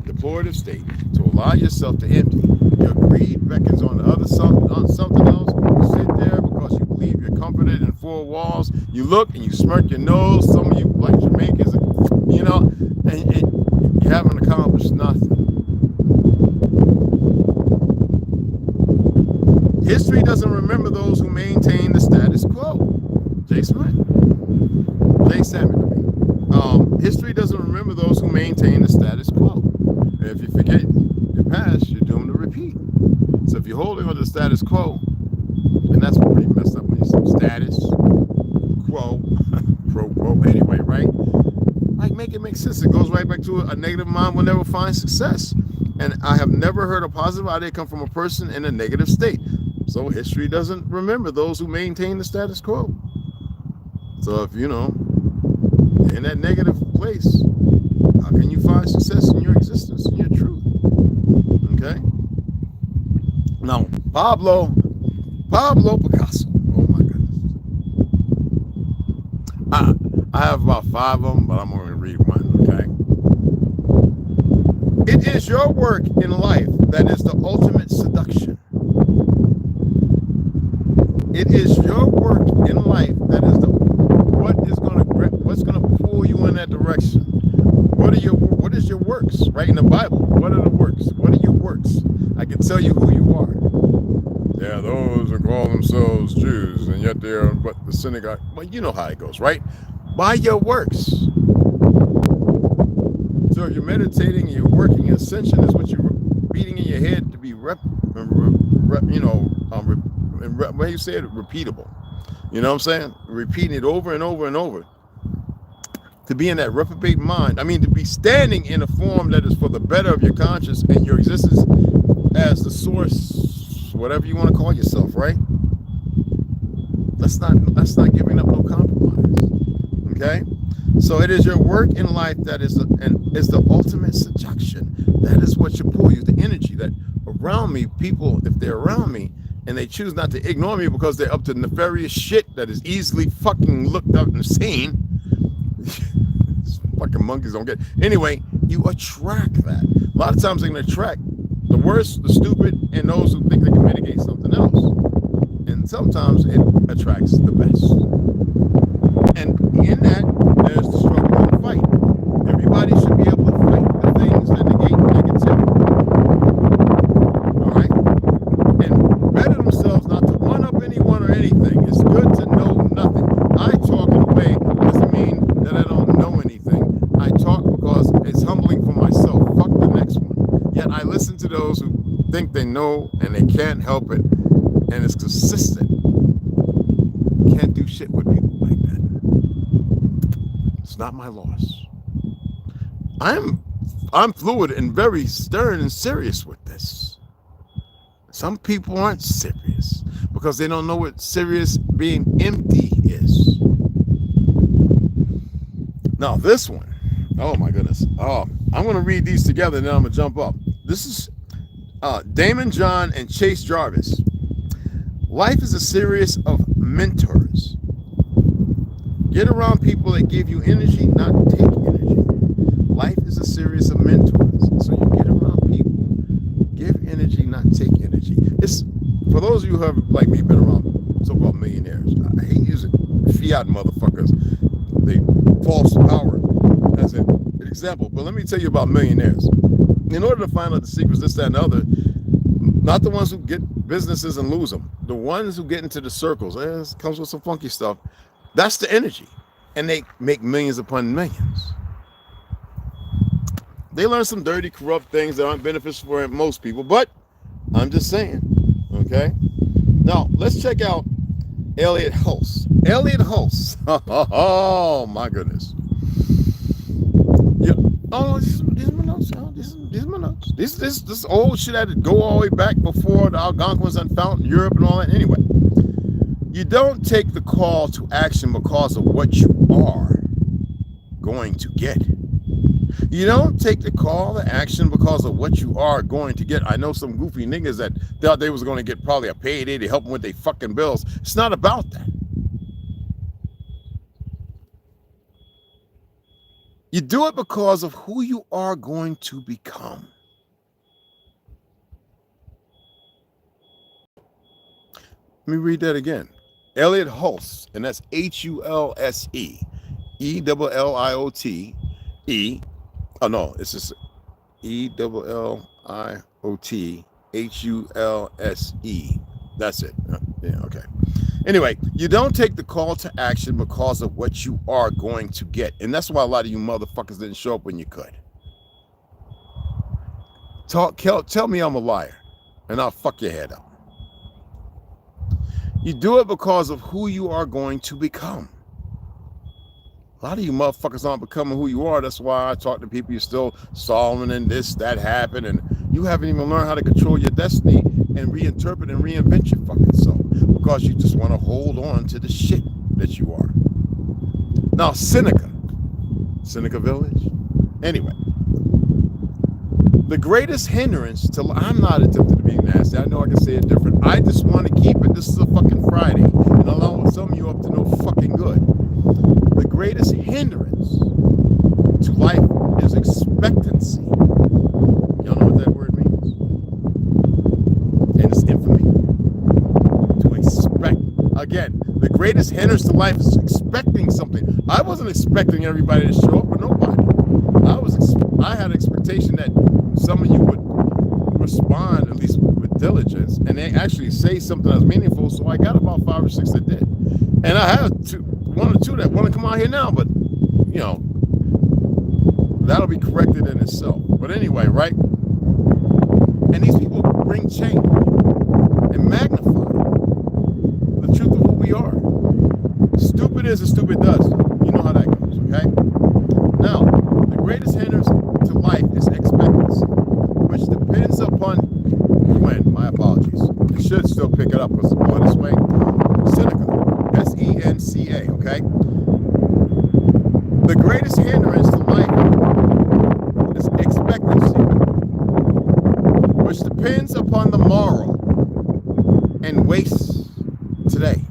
deplorative state to allow yourself to empty. Your greed beckons on the other on something else. You sit there because you believe you're comforted in four walls. You look and you smirk your nose. Some of you, like Jamaicans, you know, and you haven't accomplished nothing. History doesn't remember those who maintain the status quo. Jay Smith. Jay Samet. History doesn't remember those who maintain the status quo. And if you forget your past, you're doomed to repeat. So if you're holding on to the status quo, and that's pretty messed up when you say status quo, pro quo, anyway, right? Like, make it make sense. It goes right back to a negative mind will never find success. And I have never heard a positive idea come from a person in a negative state. So history doesn't remember those who maintain the status quo. So if you know, in that negative place, how can you find success in your existence, in your truth? Okay. Now, Pablo Picasso. Oh my goodness. I have about 5 of them, but I'm going to read one. Okay. It is your work in life that is the ultimate seduction. It is your work in life that is what's gonna pull you in that direction. What is your works? Right in the Bible. What are the works? What are your works? I can tell you who you are. Yeah, those who call themselves Jews and yet they are but the synagogue. Well, you know how it goes, right? By your works. So if you're meditating and you're working, ascension is what you're beating in your head to be what do you say it? Repeatable. You know what I'm saying? Repeating it over and over and over. To be in that reprobate mind. I mean, to be standing in a form that is for the better of your conscience and your existence as the source, whatever you want to call yourself, right? That's not giving up no compromise. Okay? So it is your work in life that is the ultimate seduction. That is what should pull you. The energy that around me, people, if they're around me, and they choose not to ignore me because they're up to nefarious shit that is easily fucking looked up and seen. Fucking monkeys don't get. Anyway, you attract that. A lot of times they can attract the worst, the stupid, and those who think they can mitigate something else. And sometimes it attracts the best. And in that, there's the struggle and the fight. Everybody should be able to fight the things that negate negativity. All right? And better themselves not to one up anyone or anything. It's good to know nothing. I talk in a way doesn't mean that I don't know anything. I talk because it's humbling for myself. Fuck the next one. Yet I listen to those who think they know and they can't help it. And it's consistent. Can't do shit with people like that. It's not my loss. I'm fluid and very stern and serious with this. Some people aren't serious because they don't know what serious being empty is. Now this one, oh my goodness. I'm going to read these together and then I'm going to jump up. This is Damon John and Chase Jarvis. Life is a series of mentors. Get around people that give you energy, not take energy. Life is a series of mentors. So you get around people, give energy, not take energy. It's for those of you who have, like me, been around so-called millionaires. I hate using fiat motherfuckers. They false power as an example. But let me tell you about millionaires. In order to find out the secrets, this, that, and the other, not the ones who get businesses and lose them. The ones who get into the circles. It comes with some funky stuff. That's the energy. And they make millions upon millions. They learn some dirty, corrupt things that aren't beneficial for most people, but I'm just saying, okay? Now, let's check out Elliot Hulse. Elliot Hulse. Oh, my goodness. Yeah. Oh, these are my notes. These are my notes. This old shit had to go all the way back before the Algonquins unfound in Europe and all that. Anyway, you don't take the call to action because of what you are going to get. You don't take the call to action because of what you are going to get. I know some goofy niggas that thought they was going to get probably a payday to help them with their fucking bills. It's not about that. You do it because of who you are going to become. Let me read that again. Elliot Hulse, and that's Hulse, Elliot. Oh no, it's just ELLIOTHULSE. That's it. Yeah, okay. Anyway, you don't take the call to action because of what you are going to get. And that's why a lot of you motherfuckers didn't show up when you could. Tell me I'm a liar, and I'll fuck your head up. You do it because of who you are going to become. A lot of you motherfuckers aren't becoming who you are. That's why I talk to people. You're still solving and this, that happened. And you haven't even learned how to control your destiny and reinterpret and reinvent your fucking self. Because you just want to hold on to the shit that you are. Now, Seneca Village. Anyway, the greatest hindrance to, I'm not attempting to be nasty. I know I can say it different. I just want to keep it, this is a fucking Friday, and allow some of you up to no fucking good. The greatest hindrance to life is expectancy. Y'all know what that word means? And it's infamy. To expect. Again, the greatest hindrance to life is expecting something. I wasn't expecting everybody to show up, or nobody. I had an expectation that some of you would respond, at least with diligence, and they actually say something that's meaningful. So I got about 5 or 6 that did. And I have 1 or 2 that want to come out here now, but you know, that'll be corrected in itself. But anyway, right? And these people bring change and magnify the truth of who we are. Stupid is and stupid does. You know how that goes, okay? Now, the greatest hindrance to life is expectancy, which depends upon when. My apologies. It should still pick it up because it's going this way. Seneca. SENCA, okay? The greatest hindrance to life is expectancy, which depends upon the morrow and wastes today.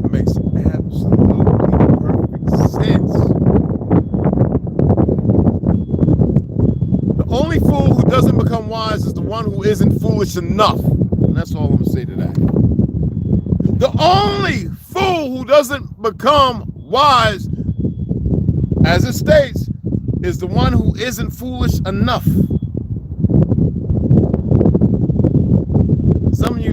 It makes absolutely perfect sense. The only fool who doesn't become wise is the one who isn't foolish enough. And that's all I'm going to say to that. The only fool who doesn't become wise, as it states, is the one who isn't foolish enough.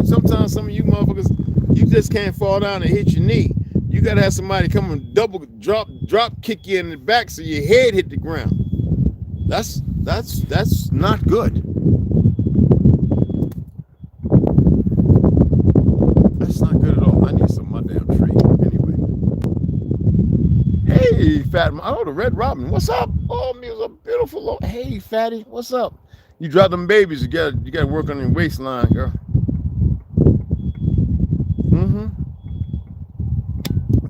Sometimes some of you motherfuckers, you just can't fall down and hit your knee. You gotta have somebody come and double drop kick you in the back so your head hit the ground. That's not good. That's not good at all. I need some of my damn tree. Anyway. Hey, fat. Oh, the Red Robin. What's up? Oh, me was a beautiful. Hey, fatty. What's up? You dropped them babies. You got to work on your waistline, girl.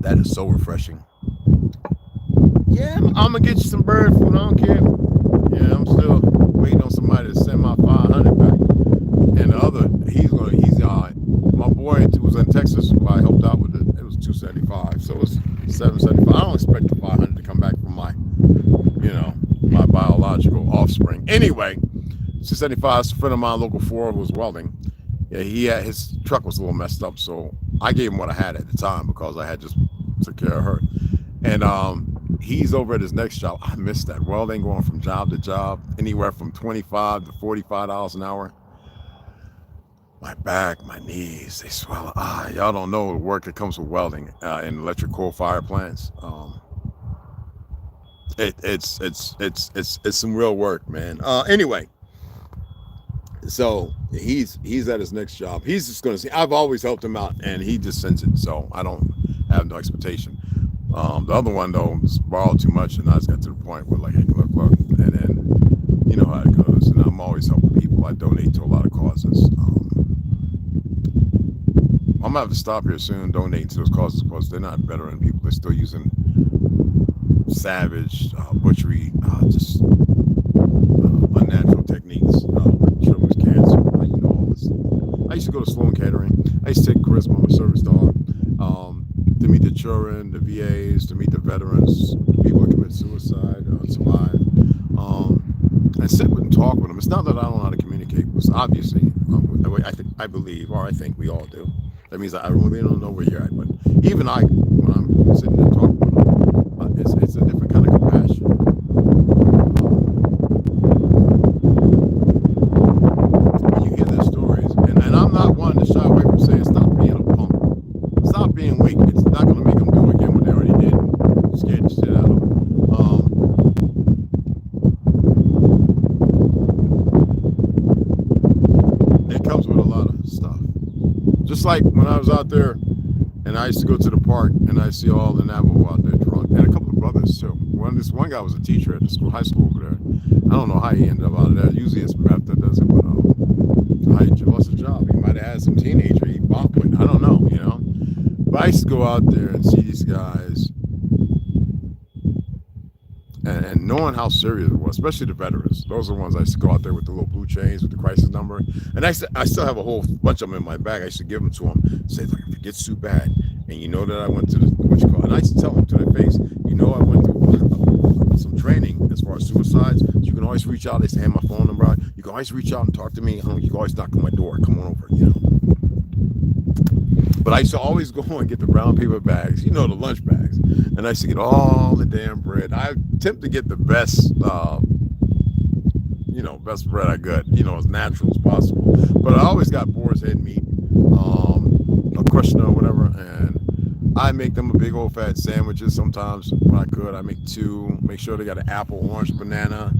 That is so refreshing. Yeah, I'm gonna get you some bird food. I don't care. Yeah, I'm still waiting on somebody to send my 500 back. And the other, my boy who was in Texas, who I helped out with it. It was 275, so it's 775. I don't expect the 500 to come back from my biological offspring. Anyway, 275 is a friend of mine, local 4, who was welding. Yeah, his truck was a little messed up, so I gave him what I had at the time because I had just took care of her. And he's over at his next job. I missed that. Welding, going from job to job, anywhere from $25 to $45 an hour. My back, my knees, they swell. Y'all don't know the work that comes with welding in electric coal fire plants. It's some real work, man. Anyway, so he's at his next job. He's just gonna see. I've always helped him out, and he just sends it. So I don't have no expectation. The other one though borrowed too much, and I just got to the point where like, hey, look, and then you know how it goes. And I'm always helping people. I donate to a lot of causes. I'm gonna have to stop here soon donating to those causes because they're not veteran people. They're still using savage butchery, just unnatural techniques, which triggers cancer. You know all this. I used to go to Sloan Catering. I used to take Charisma, my service dog, to meet the children, the VAs, to meet the veterans, people that commit suicide, survive, and sit with and talk with them. It's not that I don't know how to communicate, because obviously, I believe, or I think we all do. That means I really don't know where you're at, but even when I'm sitting there talking with them, it's a different kind of compassion. When you hear their stories, and I'm not one to shy away from saying, stop being a punk. Stop being weak. It's not going to make them do again what they already did. Scared the shit out of them. It comes with a lot of stuff. Just like when I was out there, and I used to go to the park, and I see all the Navajo out there drunk, and a couple of brothers too. This one guy was a teacher at the school, high school over there. I don't know how he ended up out of there. Usually it's Beth that does it, but how he lost his job. He might have had some teenager he bopped with. I don't know, you know. But I used to go out there and see these guys, and knowing how serious it was, especially the veterans. Those are the ones I used to go out there with the little blue chains with the crisis number. And I still have a whole bunch of them in my bag. I used to give them to them. Say, like, if it gets too bad, and you know that I went to and I used to tell them to their face, you know, I went through some training as far as suicides. So you can always reach out. They say, hand my phone number out. You can always reach out and talk to me. You can always knock on my door. Come on over, you know. But I used to always go and get the brown paper bags, you know, the lunch bags. And I used to get all the damn bread. I attempt to get the best, best bread I got, as natural as possible. But I always got boar's head meat, a Krishna or whatever. And I make them a big old fat sandwiches sometimes when I could. I make two, make sure they got an apple, orange, banana.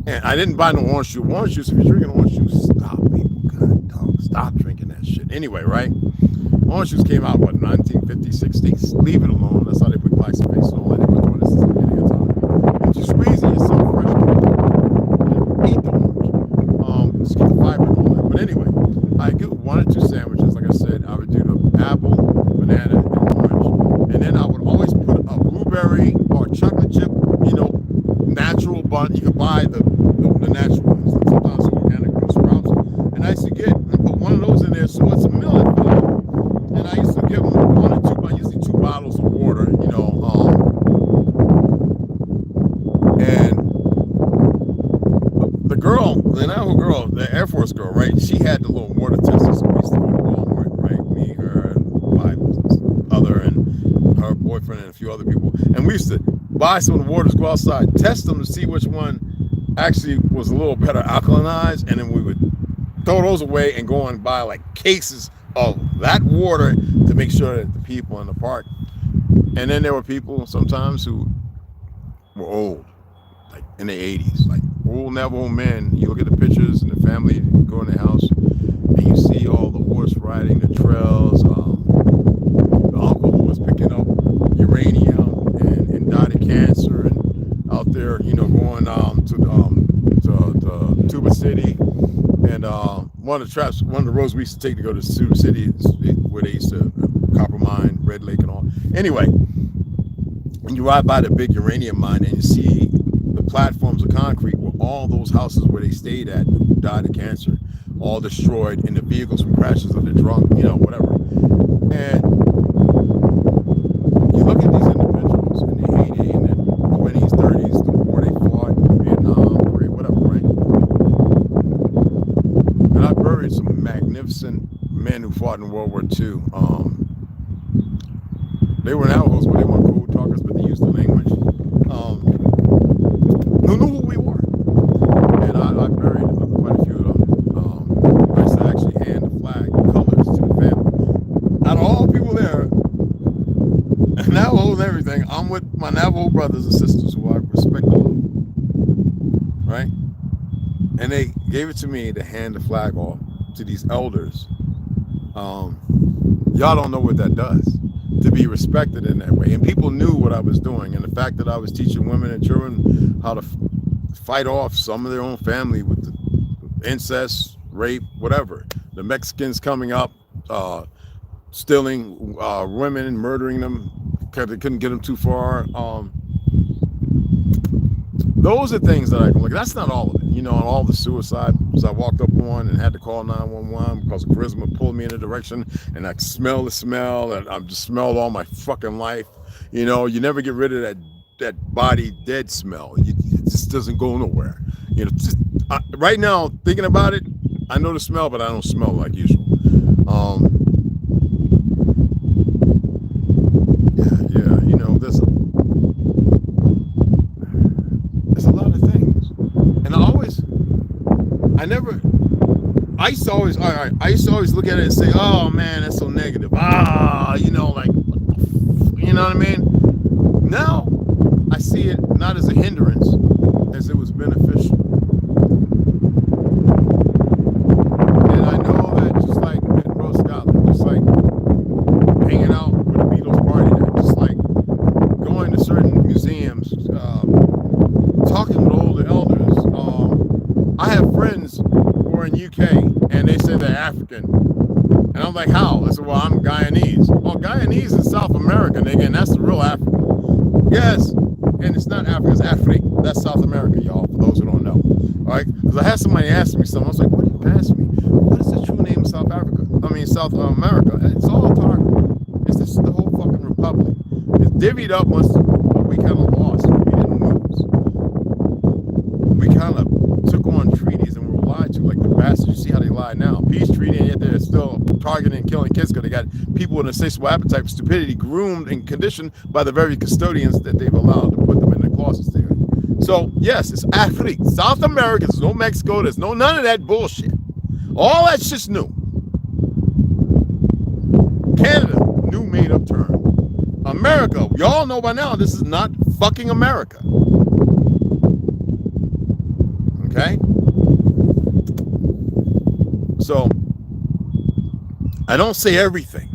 And I didn't buy no orange juice. Orange juice, if you're drinking orange juice, stop, people. God, dog, stop drinking that shit. Anyway, right? Orange juice came out, 1950s, 60s. Leave it alone. That's how they put glyphosate and all that. They were doing this since the beginning of time. And just squeeze it, it's so fresh. Eat the orange. Just get the fiber and all that. But anyway, I get 1 or 2 sandwiches. Like I said, I would do the apple, banana, and orange. And then I would always put a blueberry or chocolate chip, natural bun. You could buy the natural ones. Sometimes organic from Sprouts. And I used to put one of those in there, so it's a million. And I used to give them 1 or 2, usually 2 bottles of water, and the girl, the Air Force girl, right? She had the little water tester, so we used to go to Walmart, right? Me, her, and my other, and her boyfriend, and a few other people. And we used to buy some of the waters, go outside, test them to see which one actually was a little better alkalinized, and then we would throw those away and go and buy like cases of that water to make sure that the people in the park. And then there were people sometimes who were old, like in their 80s, like old Navajo men. You look at the pictures and the family, you go in the house and you see all the horse riding, the trails, the uncle who was picking up uranium and died of cancer, and out there, going to Tuba City. And one of the roads we used to take to go to Sioux City, where they used to copper mine, Red Lake, and all. Anyway, when you ride by the big uranium mine and you see the platforms of concrete where all those houses where they stayed at who died of cancer, all destroyed in the vehicles from crashes of the drunk, whatever. And you look at these individuals in the heyday, in their 20s, 30s, the war they fought, Vietnam, Korea, whatever, right? And I buried some magnificent men who fought in World War II. They were Navajos, but they weren't code talkers, but they used the language. Who knew who we were? And I buried quite a few of them. I used to actually hand the flag, the colors to the family. Out of all the people there, Navajo and everything. I'm with my Navajo brothers and sisters who I respect a lot, right? And they gave it to me to hand the flag off to these elders. Y'all don't know what that does, to be respected in that way. And people knew what I was doing, and the fact that I was teaching women and children how to fight off some of their own family with the incest, rape, whatever. The Mexicans coming up, stealing women and murdering them because they couldn't get them too far. Those are things that I can look at. That's not all of it. You know, all the suicides I walked up on and had to call 911 because charisma pulled me in a direction, and I smell the smell, and I've just smelled all my fucking life. You know, you never get rid of that body dead smell. It just doesn't go nowhere. You know, just right now thinking about it, I know the smell, but I don't smell like usual. Yeah, you know, there's a lot of things, and I used to always look at it and say, oh man, that's so negative. You know, like, you know what I mean? Now I see it not as a hindrance, as it was beneficial. And I know that just like Edinburgh, Scotland, just like hanging out with the Beatles party there, just like going to certain museums, talking with older elders. I have friends who are in UK and they say they're African. And I'm like, how? I said, well, I'm Guyanese. Well, Guyanese is South America, nigga, and that's the real Africa. Yes, and it's not Africa, it's Afrique. That's South America, y'all, for those who don't know. All right? Because I had somebody ask me something. I was like, what do you ask me? What is the true name of South Africa? I mean, South America. It's all talk. It's just the whole fucking republic. It's divvied up once we kind of lost. We didn't lose. We kind of took on treaties and were lied to like the bastards. You see how they lie now. Peace treaty, and yet they're still targeting and killing kids because they got people with an insatiable appetite for stupidity groomed and conditioned by the very custodians that they've allowed to put them in the closets there. So, yes, it's Africa. South America, there's no Mexico, there's none of that bullshit. All that shit's new. Canada, new made-up term. America, y'all know by now this is not fucking America. Okay? So, I don't say everything.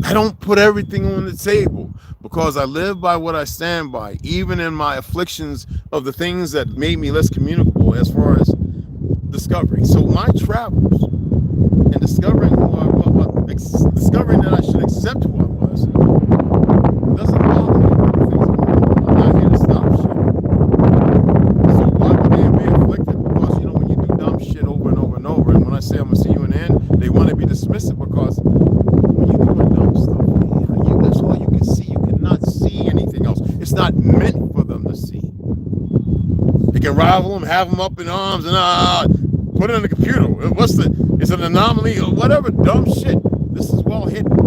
I don't put everything on the table because I live by what I stand by, even in my afflictions of the things that made me less communicable as far as discovery. So my travels and discovering who I was, discovering that I should accept who I was, doesn't bother me. I'm not here to stop shit. So why would they be afflicted? Because, you know, when you do dumb shit over and over and over, and when I say I'm gonna see you in the end, they want to be dismissive because when you're doing dumb stuff, that's all you can see. You cannot see anything else. It's not meant for them to see. You can rival them, have them up in arms, and put it in the computer. It's an anomaly or whatever dumb shit. This is well hidden.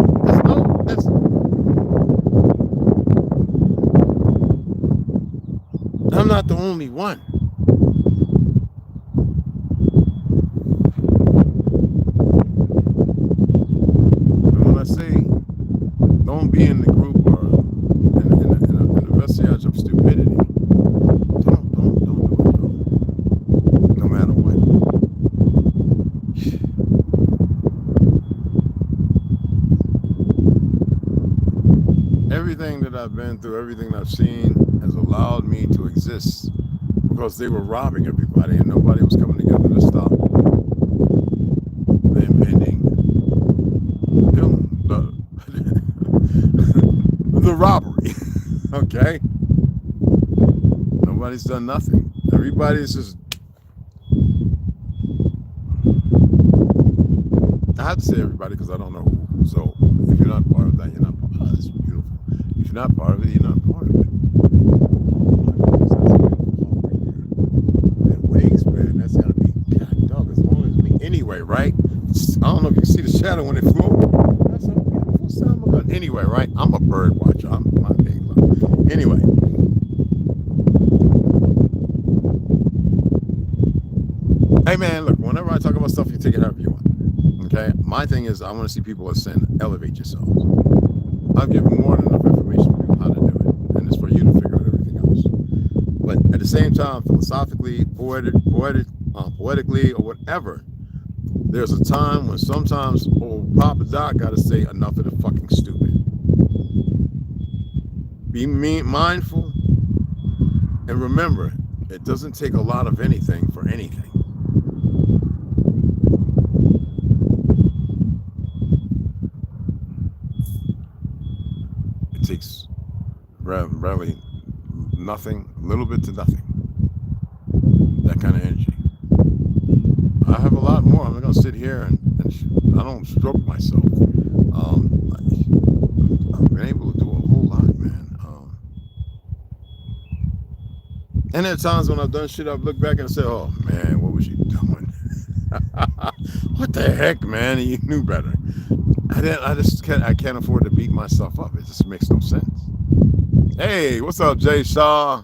I'm not the only one. And when I say don't be in the group or in the vestige of stupidity, don't do it, no matter what. Everything that I've been through, everything I've seen has allowed me to exist because they were robbing everybody and nobody was coming together to stop the impending doom, the robbery. Okay? Nobody's done nothing. Everybody's just, I have to say everybody because I don't know who. So if you're not part of that, you're not part of that. That's beautiful. If you're not part of it, you're not part of it. That wigs, man, that's gotta be, God dog, as long as me. Anyway, right? I don't know if you see the shadow when it flew. That's a beautiful sound. But anyway, right? I'm a bird watcher. I'm my day love. Anyway. Hey man, look, whenever I talk about stuff, you take it however you want. Okay? My thing is I want to see people ascend, elevate yourselves. I've given more than enough information for how to do it, and it's for you to figure out everything else. But at the same time, philosophically, poetically, or whatever, there's a time when sometimes old Papa Doc got to say enough of the fucking stupid. Be mindful, and remember, it doesn't take a lot of anything for anything. It takes really nothing, a little bit to nothing. That kind of energy. I have a lot more. I'm not gonna sit here and I don't stroke myself. I've been able to do a whole lot, man. And there are times when I've done shit, I've looked back and said, "Oh man, what was you doing? What the heck, man? You knew better." I can't afford to beat myself up. It just makes no sense. Hey, what's up, Jay Shaw?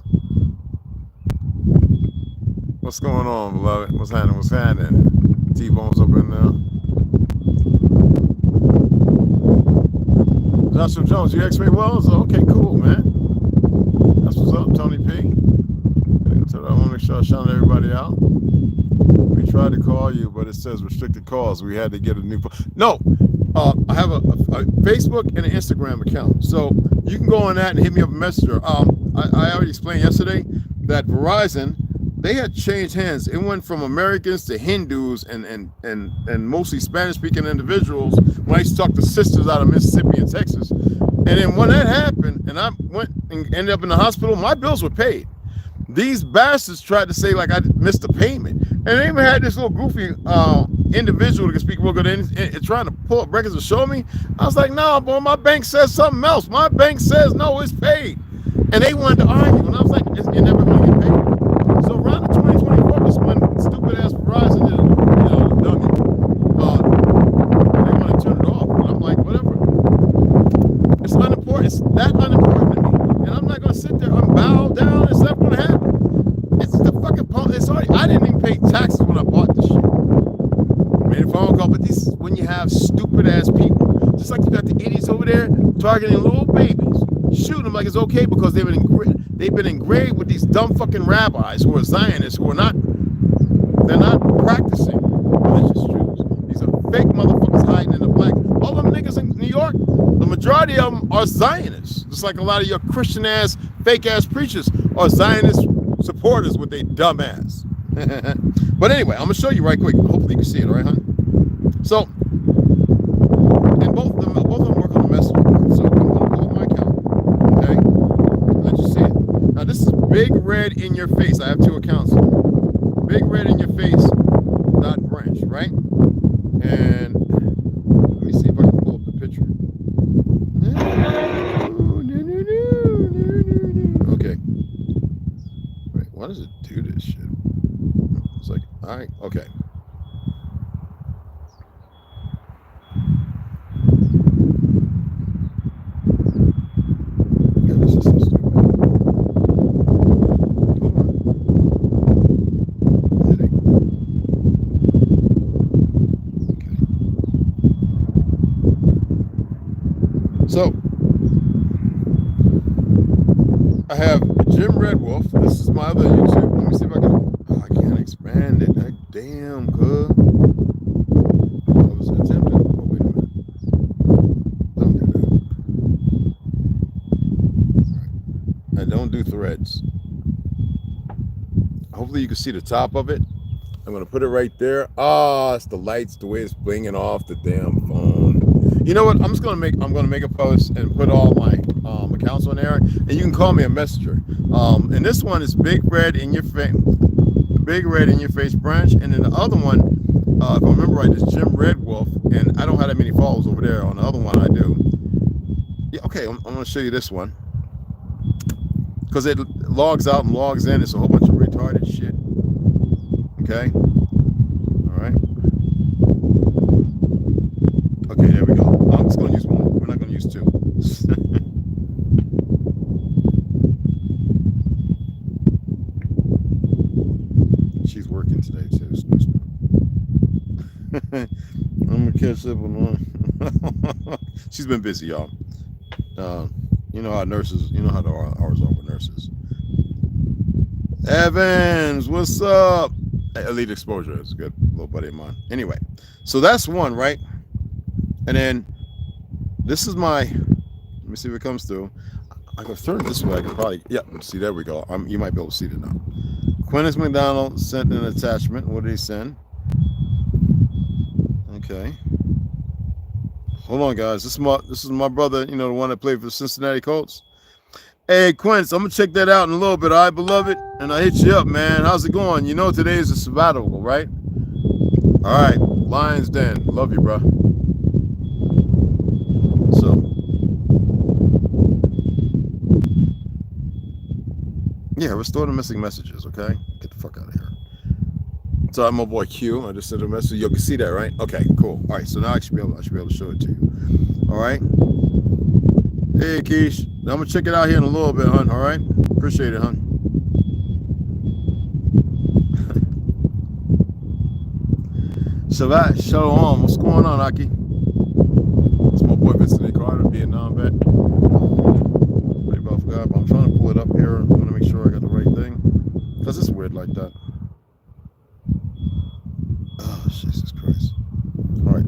What's going on, beloved? What's happening? What's happening? T-Bone's up in there. Joshua Jones, you X-Ray Wells? Okay, cool, man. That's what's up, Tony P. I want to make sure I shout everybody out. We tried to call you, but it says restricted calls. We had to get a new phone. No, I have a Facebook and an Instagram account, so you can go on that and hit me up a messenger. I already explained yesterday that Verizon, they had changed hands. It went from Americans to Hindus and mostly Spanish-speaking individuals. When I used to talk to sisters out of Mississippi and Texas, and then when that happened, and I went and ended up in the hospital, my bills were paid. These bastards tried to say like I missed a payment, and they even had this little goofy individual that can speak real good and trying to pull up records to show me. I was like, "No, boy, my bank says something else. My bank says no, it's paid," and they wanted to argue, and I was like, "You're never going to get paid." So around the 2024 is when stupid ass Verizon did, dummy. They want to turn it off, and I'm like, whatever. It's unimportant. It's that unimportant to me, and I'm not going to sit there and bow down. It's not going to happen. It's the fucking pump. It's already. I didn't even pay taxes when I bought this shit. I made a phone call, but this is when you have stupid ass people, just like you got the idiots over there targeting little babies, shooting them like it's okay because they've been engraved with these dumb fucking rabbis who are Zionists, who are not. They're not practicing religious truths. These are fake motherfuckers hiding in the black. All them niggas in New York, the majority of them are Zionists. Just like a lot of your Christian ass, fake ass preachers are Zionist supporters with their dumb ass. But anyway, I'm gonna show you right quick. Hopefully you can see it, all right, hon? So, and both of them work on the messenger. So I'm gonna pull up my account, okay? Let you see it. Now this is Big Red in Your Face. I have two accounts. Big Red in Your Face .branch, right? And let me see if I can pull up the picture. Okay. Wait, why does it do this shit? It's like, all right, okay. Yeah, this is so stupid. Hold on. Heading. Okay. So, I have Jim Red Wolf. This is my other YouTube. Let me see if I can. Oh, I can't expand it. Damn, good. I was attempting. Oh, wait a minute. Don't do that. Right. I don't do threads. Hopefully you can see the top of it. I'm gonna put it right there. Ah, it's the lights, the way it's blinging off the damn phone. You know what? I'm gonna make a post and put all my accounts on there, and you can call me a messenger. And this one is Big Red in Your Face, Big Red in Your Face branch, and then the other one, if I remember right, is Jim Red Wolf, and I don't have that many followers over there. On the other one, I do. Yeah, okay, I'm gonna show you this one because it logs out and logs in. It's a whole bunch of retarded shit. Okay. All right. Okay, there we go. I'm just gonna use one. We're not gonna use two. She's working today too. I'm gonna catch up on one. She's been busy, y'all. You know how nurses, you know how the hours are with nurses. Evans, what's up? Elite Exposure is a good little buddy of mine. Anyway, so that's one, right? And then this is my, let me see if it comes through. I can turn it this way. I can probably, yeah, see, there we go. You might be able to see it now. Quintus McDonald sent an attachment. What did he send? Okay. Hold on, guys. This is my brother, you know, the one that played for the Cincinnati Colts. Hey, Quince, I'm going to check that out in a little bit, all right, beloved? And I hit you up, man. How's it going? You know today is a sabbatical, right? All right. Lions Den. Love you, bro. So. Yeah, restore the missing messages, okay? Get the fuck out of here. Sorry, my boy Q. I just sent a message. You can see that, right? Okay, cool. All right, so now I should be able to show it to you. All right. Hey, Keish. I'm gonna check it out here in a little bit, hon. All right. Appreciate it, hon. Shabbat Shalom. What's going on, Aki? It's my boy Vincent Carter, Vietnam vet. Pretty about forgot, but I'm trying to pull it up here. I want to make sure I got the right thing. Because it's weird like that. Oh, Jesus Christ. All right.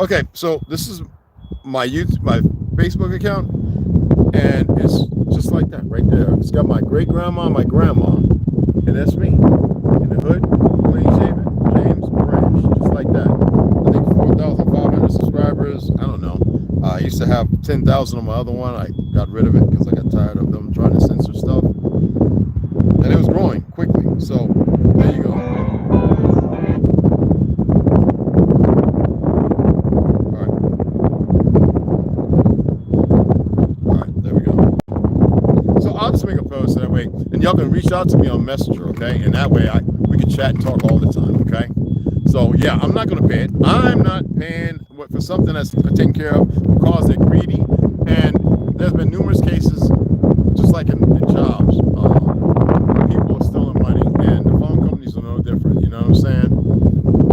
Okay, so this is my Facebook account, and it's just like that right there. It's got my great grandma, my grandma, and that's me in the hood, clean shaven, James Branch, just like that. I think 4,500 subscribers. I don't know. I used to have 10,000 on my other one. I got rid of it because I got tired of them trying to censor stuff, and it was growing quickly. So there you go. And y'all can reach out to me on Messenger, okay? And that way we can chat and talk all the time, okay? So yeah, I'm not gonna pay it. I'm not paying for something that's taken care of because they're greedy. And there's been numerous cases, just like in jobs, people are stealing money, and the phone companies are no different. You know what I'm saying?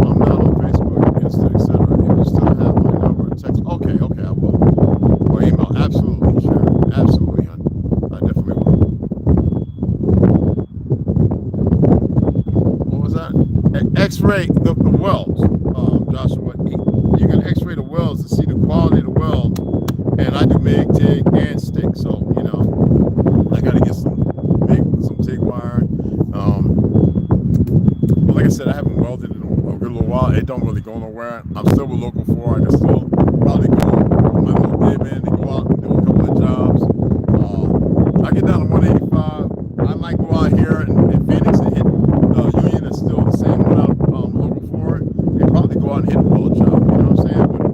I'm not on Facebook, Insta, etc. If you still have my number, text. Okay, I will. Or email. Absolutely, sure. Absolutely, hon. I definitely will. X-ray the wells, Joshua. You can X-ray the wells to see the quality of the well, and I do MIG, TIG, and stick. So you know, I got to get some TIG wire. But like I said, I haven't welded in a good little while. It don't really go nowhere. I'm still with Local 4. I can still probably go with my little bib in and go out and do a couple of jobs. I get down to 185. I might go out here in Phoenix and hit Union. It's still the same one out Local 4. And probably go out and hit a weld job. You know what I'm saying? But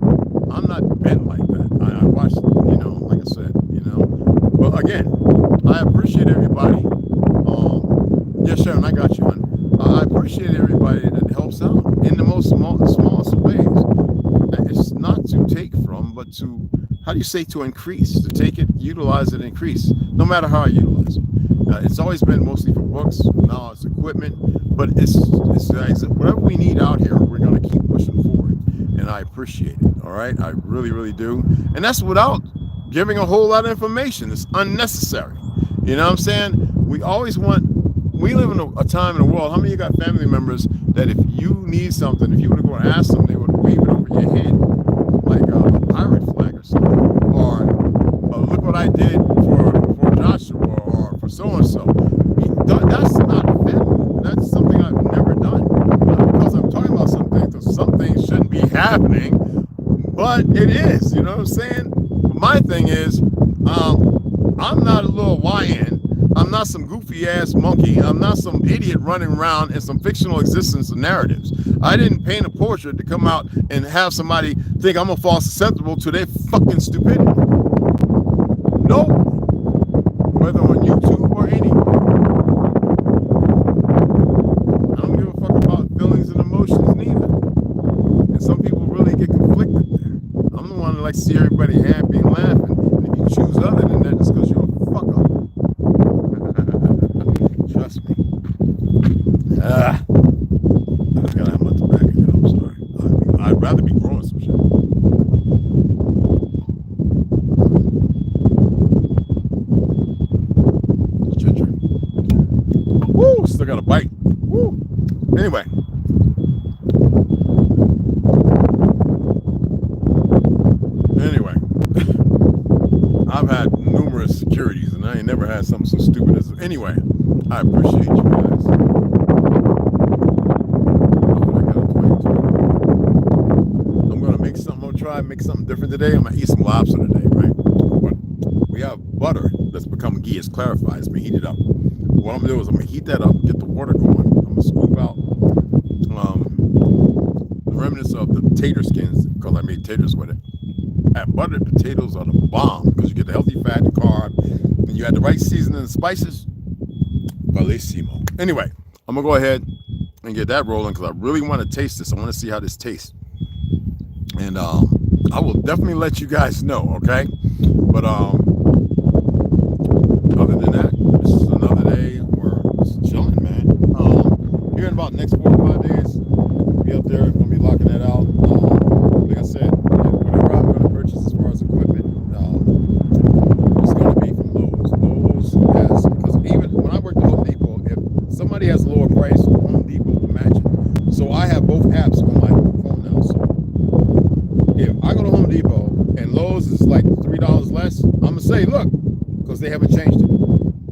I'm not bent like that. I watch, you know, like I said, you know. But again, I appreciate everybody. Yeah, Sharon, I got you, man. I appreciate everybody that helps out in the most smallest of ways. It's not to take from, but to, how do you say, to increase, to take it, utilize it, increase, no matter how I utilize it. It's always been mostly for books. Now it's equipment, but it's whatever we need out here, we're going to keep pushing forward. And I appreciate it. All right. I really, really do. And that's without giving a whole lot of information. It's unnecessary. You know what I'm saying? We live in a time in the world. How many of you got family members that if you need something, if you were to go and ask them, they would wave it over your head like a pirate flag or something? Or look what I did for Joshua or for so-and-so. That's not family. That's something I've never done. Not because I'm talking about something, because some things shouldn't be happening, but it is. You know what I'm saying? But my thing is, I'm not a little YN. I'm not some goofy ass monkey. I'm not some idiot running around in some fictional existence of narratives. I didn't paint a portrait to come out and have somebody think I'm a false susceptible to their fucking stupidity. Nope. Whether on YouTube or anywhere. I don't give a fuck about feelings and emotions neither. And some people really get conflicted there. I'm the one that likes to see everybody happy and laughing. And if you choose other than that, just because you're a fuck up. Trust me. Anyway. I've had numerous securities, and I ain't never had something so stupid as. Anyway, I appreciate you guys. I'm gonna make something. I'm gonna make something different today. I'm gonna eat some lobster today, right? But we have butter that's become ghee. It's clarified. It's been heated up. What I'm gonna do is I'm gonna heat that up, get the water going. I'm gonna scoop out the remnants of the tater skins because I made taters with it. Buttered potatoes are the bomb because you get the healthy fat, the carb, and you add the right seasoning and spices. Bellissimo. Anyway, I'm gonna go ahead and get that rolling because I really want to taste this. I want to see how this tastes, and I will definitely let you guys know. Okay, but other than that, this is another day where it's chilling, man. Here in about the next 4 to 5 days, we'll be up there. Gonna be locking that out. Like I said. As far as equipment, it's going to be from Lowe's. Lowe's has, because even when I worked at Home Depot, if somebody has a lower price, Home Depot will match it. So I have both apps on my phone now. So if I go to Home Depot and Lowe's is like $3 less, I'm going to say, look, because they haven't changed it.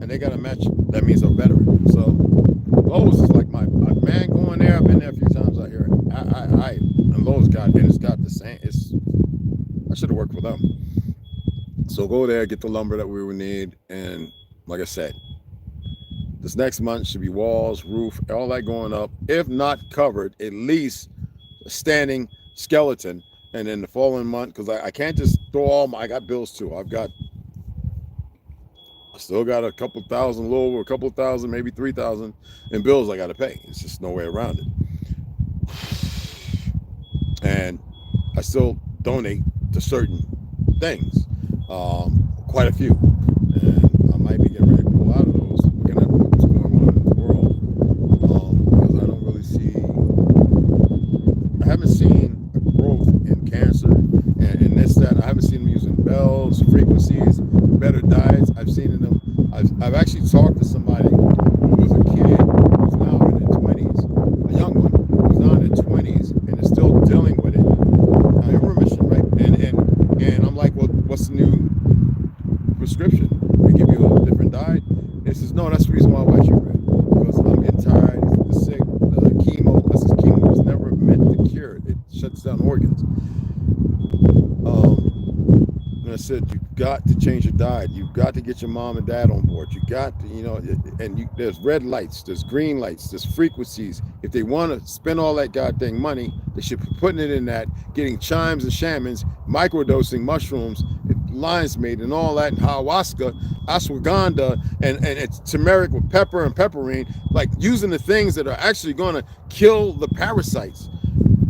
And they got to match it. That means I'm better. So Lowe's is like my man going there. I've been there a few times out here. And Lowe's got, and it's got the same, I should have worked for them. So go there, get the lumber that we would need. And like I said, this next month should be walls, roof, all that going up. If not covered, at least a standing skeleton. And then the following month, because I can't just throw all my, I got bills too. I still got a couple thousand, a little over a couple thousand, maybe 3,000 in bills I got to pay. It's just no way around it. And I still donate to certain things, quite a few, and I might be getting ready to pull out of those, looking at what's going on in the world, because I don't really see, I haven't seen a growth in cancer and this, that. I haven't seen them using bells, frequencies, better diets. I've seen them. I've actually talked to somebody who was a kid who's now in their 20s, a young one who's now in their 20s and is still dealing with it. In remission, right? And I'm like, well, what's the new prescription? They give you a different diet. It says, no, that's the reason why I watch you, man. Because I'm getting tired, the sick, the chemo. This is chemo was never meant to cure. It shuts down organs. And I said, you got to change your diet. You've got to get your mom and dad on board. You got to, there's red lights, there's green lights, there's frequencies. If they want to spend all that goddamn money, they should be putting it in that, getting chimes and shamans, microdosing mushrooms, lion's mane and all that, and ayahuasca, ashwagandha, and it's turmeric with pepper and pepperine, like using the things that are actually going to kill the parasites.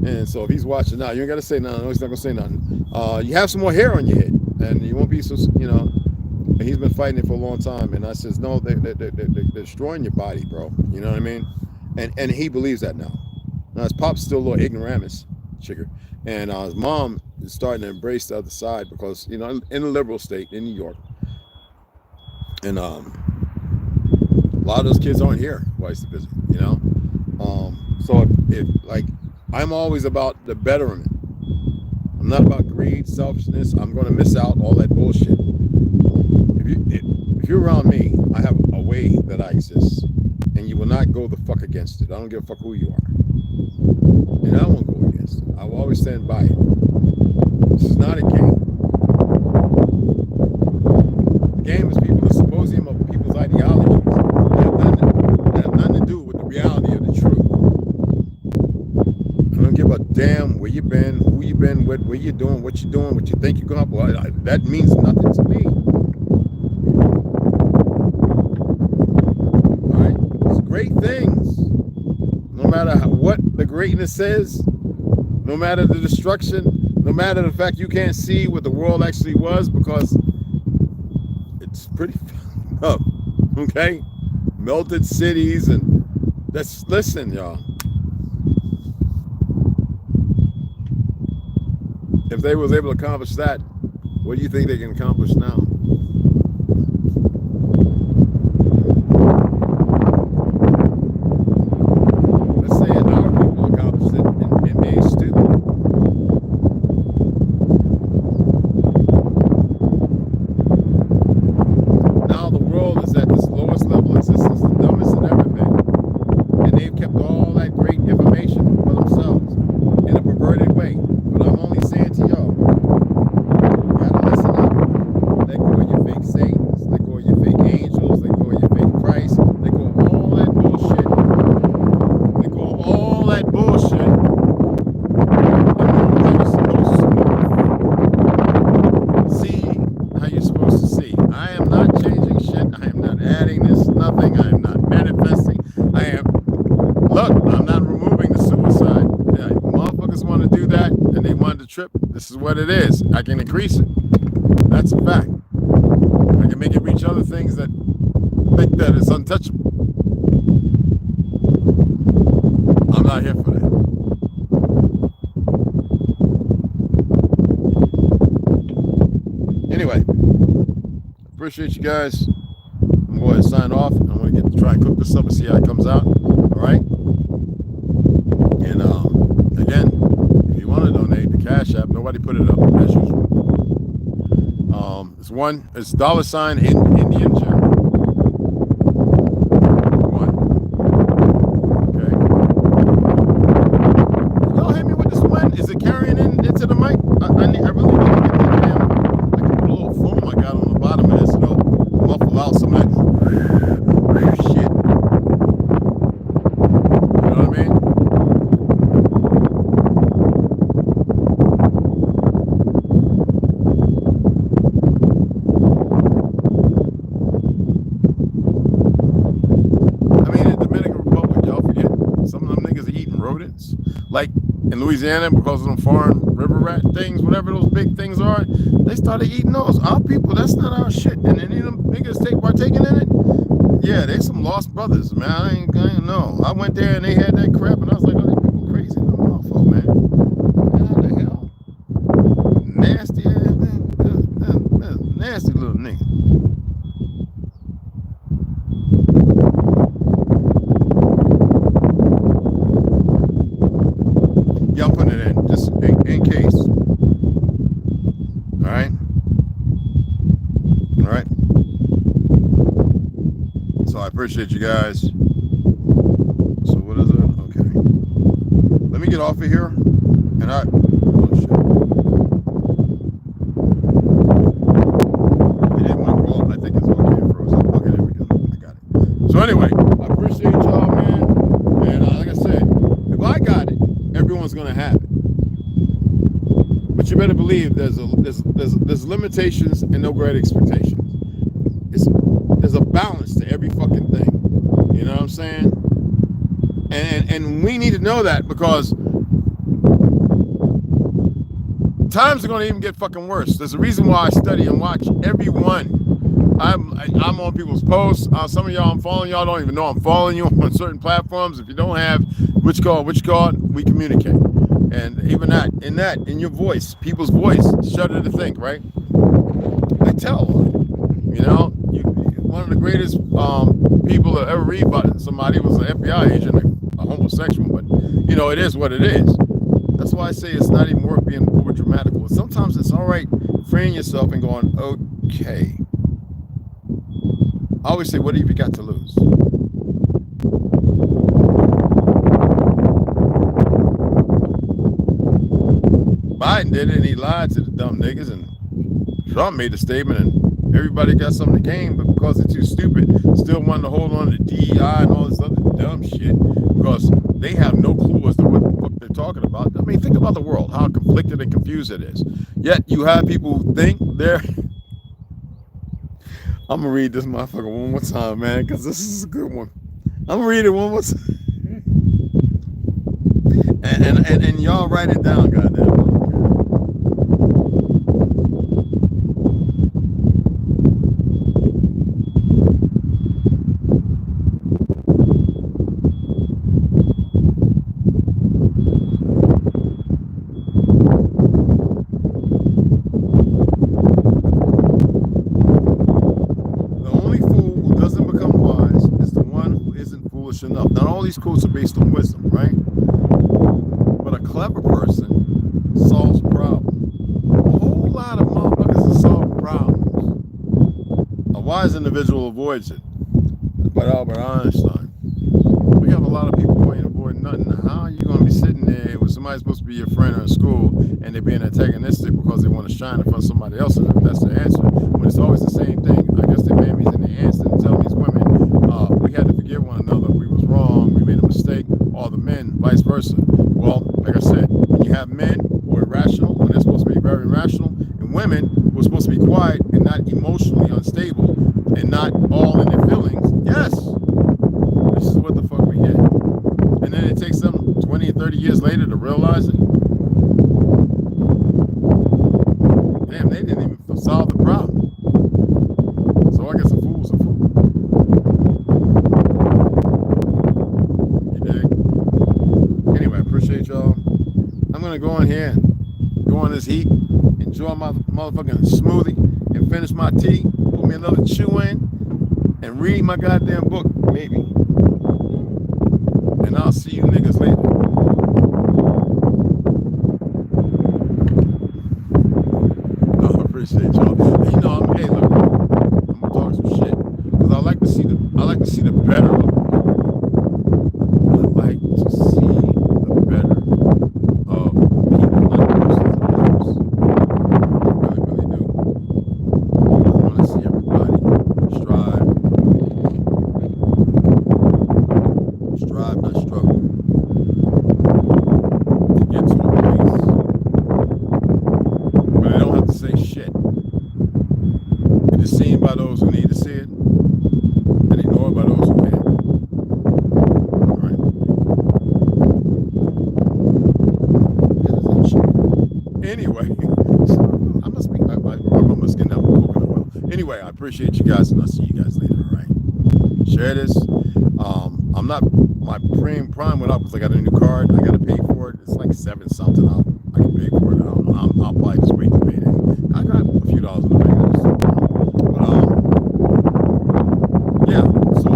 And so if he's watching now, you ain't got to say nothing. No, he's not going to say nothing. You have some more hair on your head, and you won't be so, and he's been fighting it for a long time. And I says, no, they're destroying your body, bro. You know what I mean? And he believes that now. Now his pop's still a little ignoramus, chicker. And his mom is starting to embrace the other side because, in a liberal state in New York. And a lot of those kids aren't here who I used to visit, So if like, I'm always about the betterment. I'm not about greed, selfishness. I'm going to miss out all that bullshit. If you're around me, I have a way that I exist, and you will not go the fuck against it. I don't give a fuck who you are, and I won't go against it. I will always stand by it. This is not a game. The game is the symposium of people's ideologies that have nothing to do with the reality of the truth. I don't give a damn where you been, who you been with, where you doing, what you think you're going to. Well, that means nothing to me. All right, it's great things. No matter what the greatness is, no matter the destruction, no matter the fact you can't see what the world actually was, because it's pretty fucked up. Okay, melted cities, and listen, y'all. If they was able to accomplish that, what do you think they can accomplish now? Let's say it the trip. This is what it is. I can increase it. That's a fact. I can make it reach other things that think that it's untouchable. I'm not here for that. Anyway, appreciate you guys. I'm going to go ahead and sign off. I'm going to try and cook this up and see how it comes out. All right. And again, if you want to donate, the Cash App, nobody put it up as usual. It's $ in Indian Jah. One. Okay. Y'all hit me with this one. Is it carrying into the mic? I really need to get that damn. I can put a little foam I got on the bottom of this, and it'll muffle out some of that shit. You know what I mean? Like in Louisiana, because of them foreign river rat things, whatever those big things are, they started eating those. Our people, that's not our shit. And any of them niggas partaking in it, yeah, they some lost brothers, man. I ain't know. I went there and they had that crap, and I was like, oh, these people crazy. No motherfucker, man. What the hell? Nasty ass thing. Nasty little nigga. I'm putting it in just in case. All right. All right. So I appreciate you guys. So what is it? Okay. Let me get off of here. And oh shit. It didn't want to roll. I think it's okay. It froze up. Okay, there we go. I got it. So anyway, I appreciate y'all, man. And like I said, if I got it, everyone's gonna have it, but you better believe there's limitations and no great expectations. There's a balance to every fucking thing. You know what I'm saying? And we need to know that, because times are gonna even get fucking worse. There's a reason why I study and watch everyone. I'm on people's posts. Some of y'all I'm following. Y'all don't even know I'm following you on certain platforms. If you don't have which card, we communicate. And even in your voice, people's voice, shudder to think, right? I tell, you know, one of the greatest people to ever read about somebody was an FBI agent, a homosexual, but you know, it is what it is. That's why I say it's not even worth being over dramatical. Sometimes it's all right freeing yourself and going, okay. I always say, what have you got to lose? Biden did it, and he lied to the dumb niggas, and Trump made a statement, and everybody got something to gain, but because they're too stupid, still wanting to hold on to DEI and all this other dumb shit, because they have no clue as to what the fuck they're talking about. I mean, think about the world, how conflicted and confused it is. Yet you have people who think they're... I'm gonna read this motherfucker one more time, man, because this is a good one. I'm gonna read it one more time. And y'all write it down, goddamn. Enough. Not all these quotes are based on wisdom, right? But a clever person solves problems. A whole lot of motherfuckers that solve problems. A wise individual avoids it. But Albert Einstein. We have a lot of people who ain't avoiding nothing. How are you going to be sitting there with somebody supposed to be your friend in school and they're being antagonistic because they want to shine in front of somebody else, and that's the answer? When it's always the same thing. I guess they mammies and they aunts and tell these women, we had to forgive one another. We was wrong. We made a mistake. Or the men, vice versa. Well, like I said, when you have men who are irrational, when they're supposed to be very rational, and women who are supposed to be quiet and not emotionally unstable and not all in their feelings, yes, this is what the fuck we get. And then it takes them 20 or 30 years later to realize it. Anyway, I appreciate y'all. I'm gonna go on here, go on this heat, enjoy my motherfucking smoothie, and finish my tea, put me another chew in, and read my goddamn book, maybe. And I'll see you niggas later. No, I appreciate y'all. You know, hey, look, I'm gonna talk some shit because I like to see the better. I like to see the better of people, not person's lives. I really, really do. I want to see everybody strive, not struggle, to get to a place where they don't have to say shit. It is seen by those who need to see it, and ignored by those who can't. All right. Anyway, I must be. I must get down with coconut oil. Anyway, I appreciate you guys, and I'll see you guys later. All right. Share this. I'm not. My Prime went up because I got a new card. I got to pay for it. It's like $7 something. I can pay for it. I don't know. I'll probably just wait to pay it. I got a few dollars in the bank. Yeah. So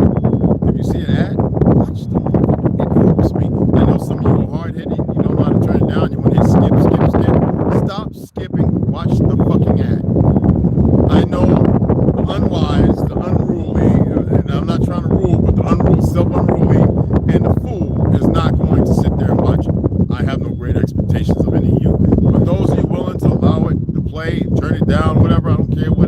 if you see an ad, watch the motherfucker. It helps me. I know some of you are hard headed. You don't know how to turn it down. You want to hit skip. Stop skipping. Watch the fucking ad. I know the unwise, the unruly, and I'm not trying to rule, but the self-unruly, and the fool is not going to sit there and watch it. I have no great expectations of any of you. But those of you willing to allow it to play, turn it down, whatever, I don't care what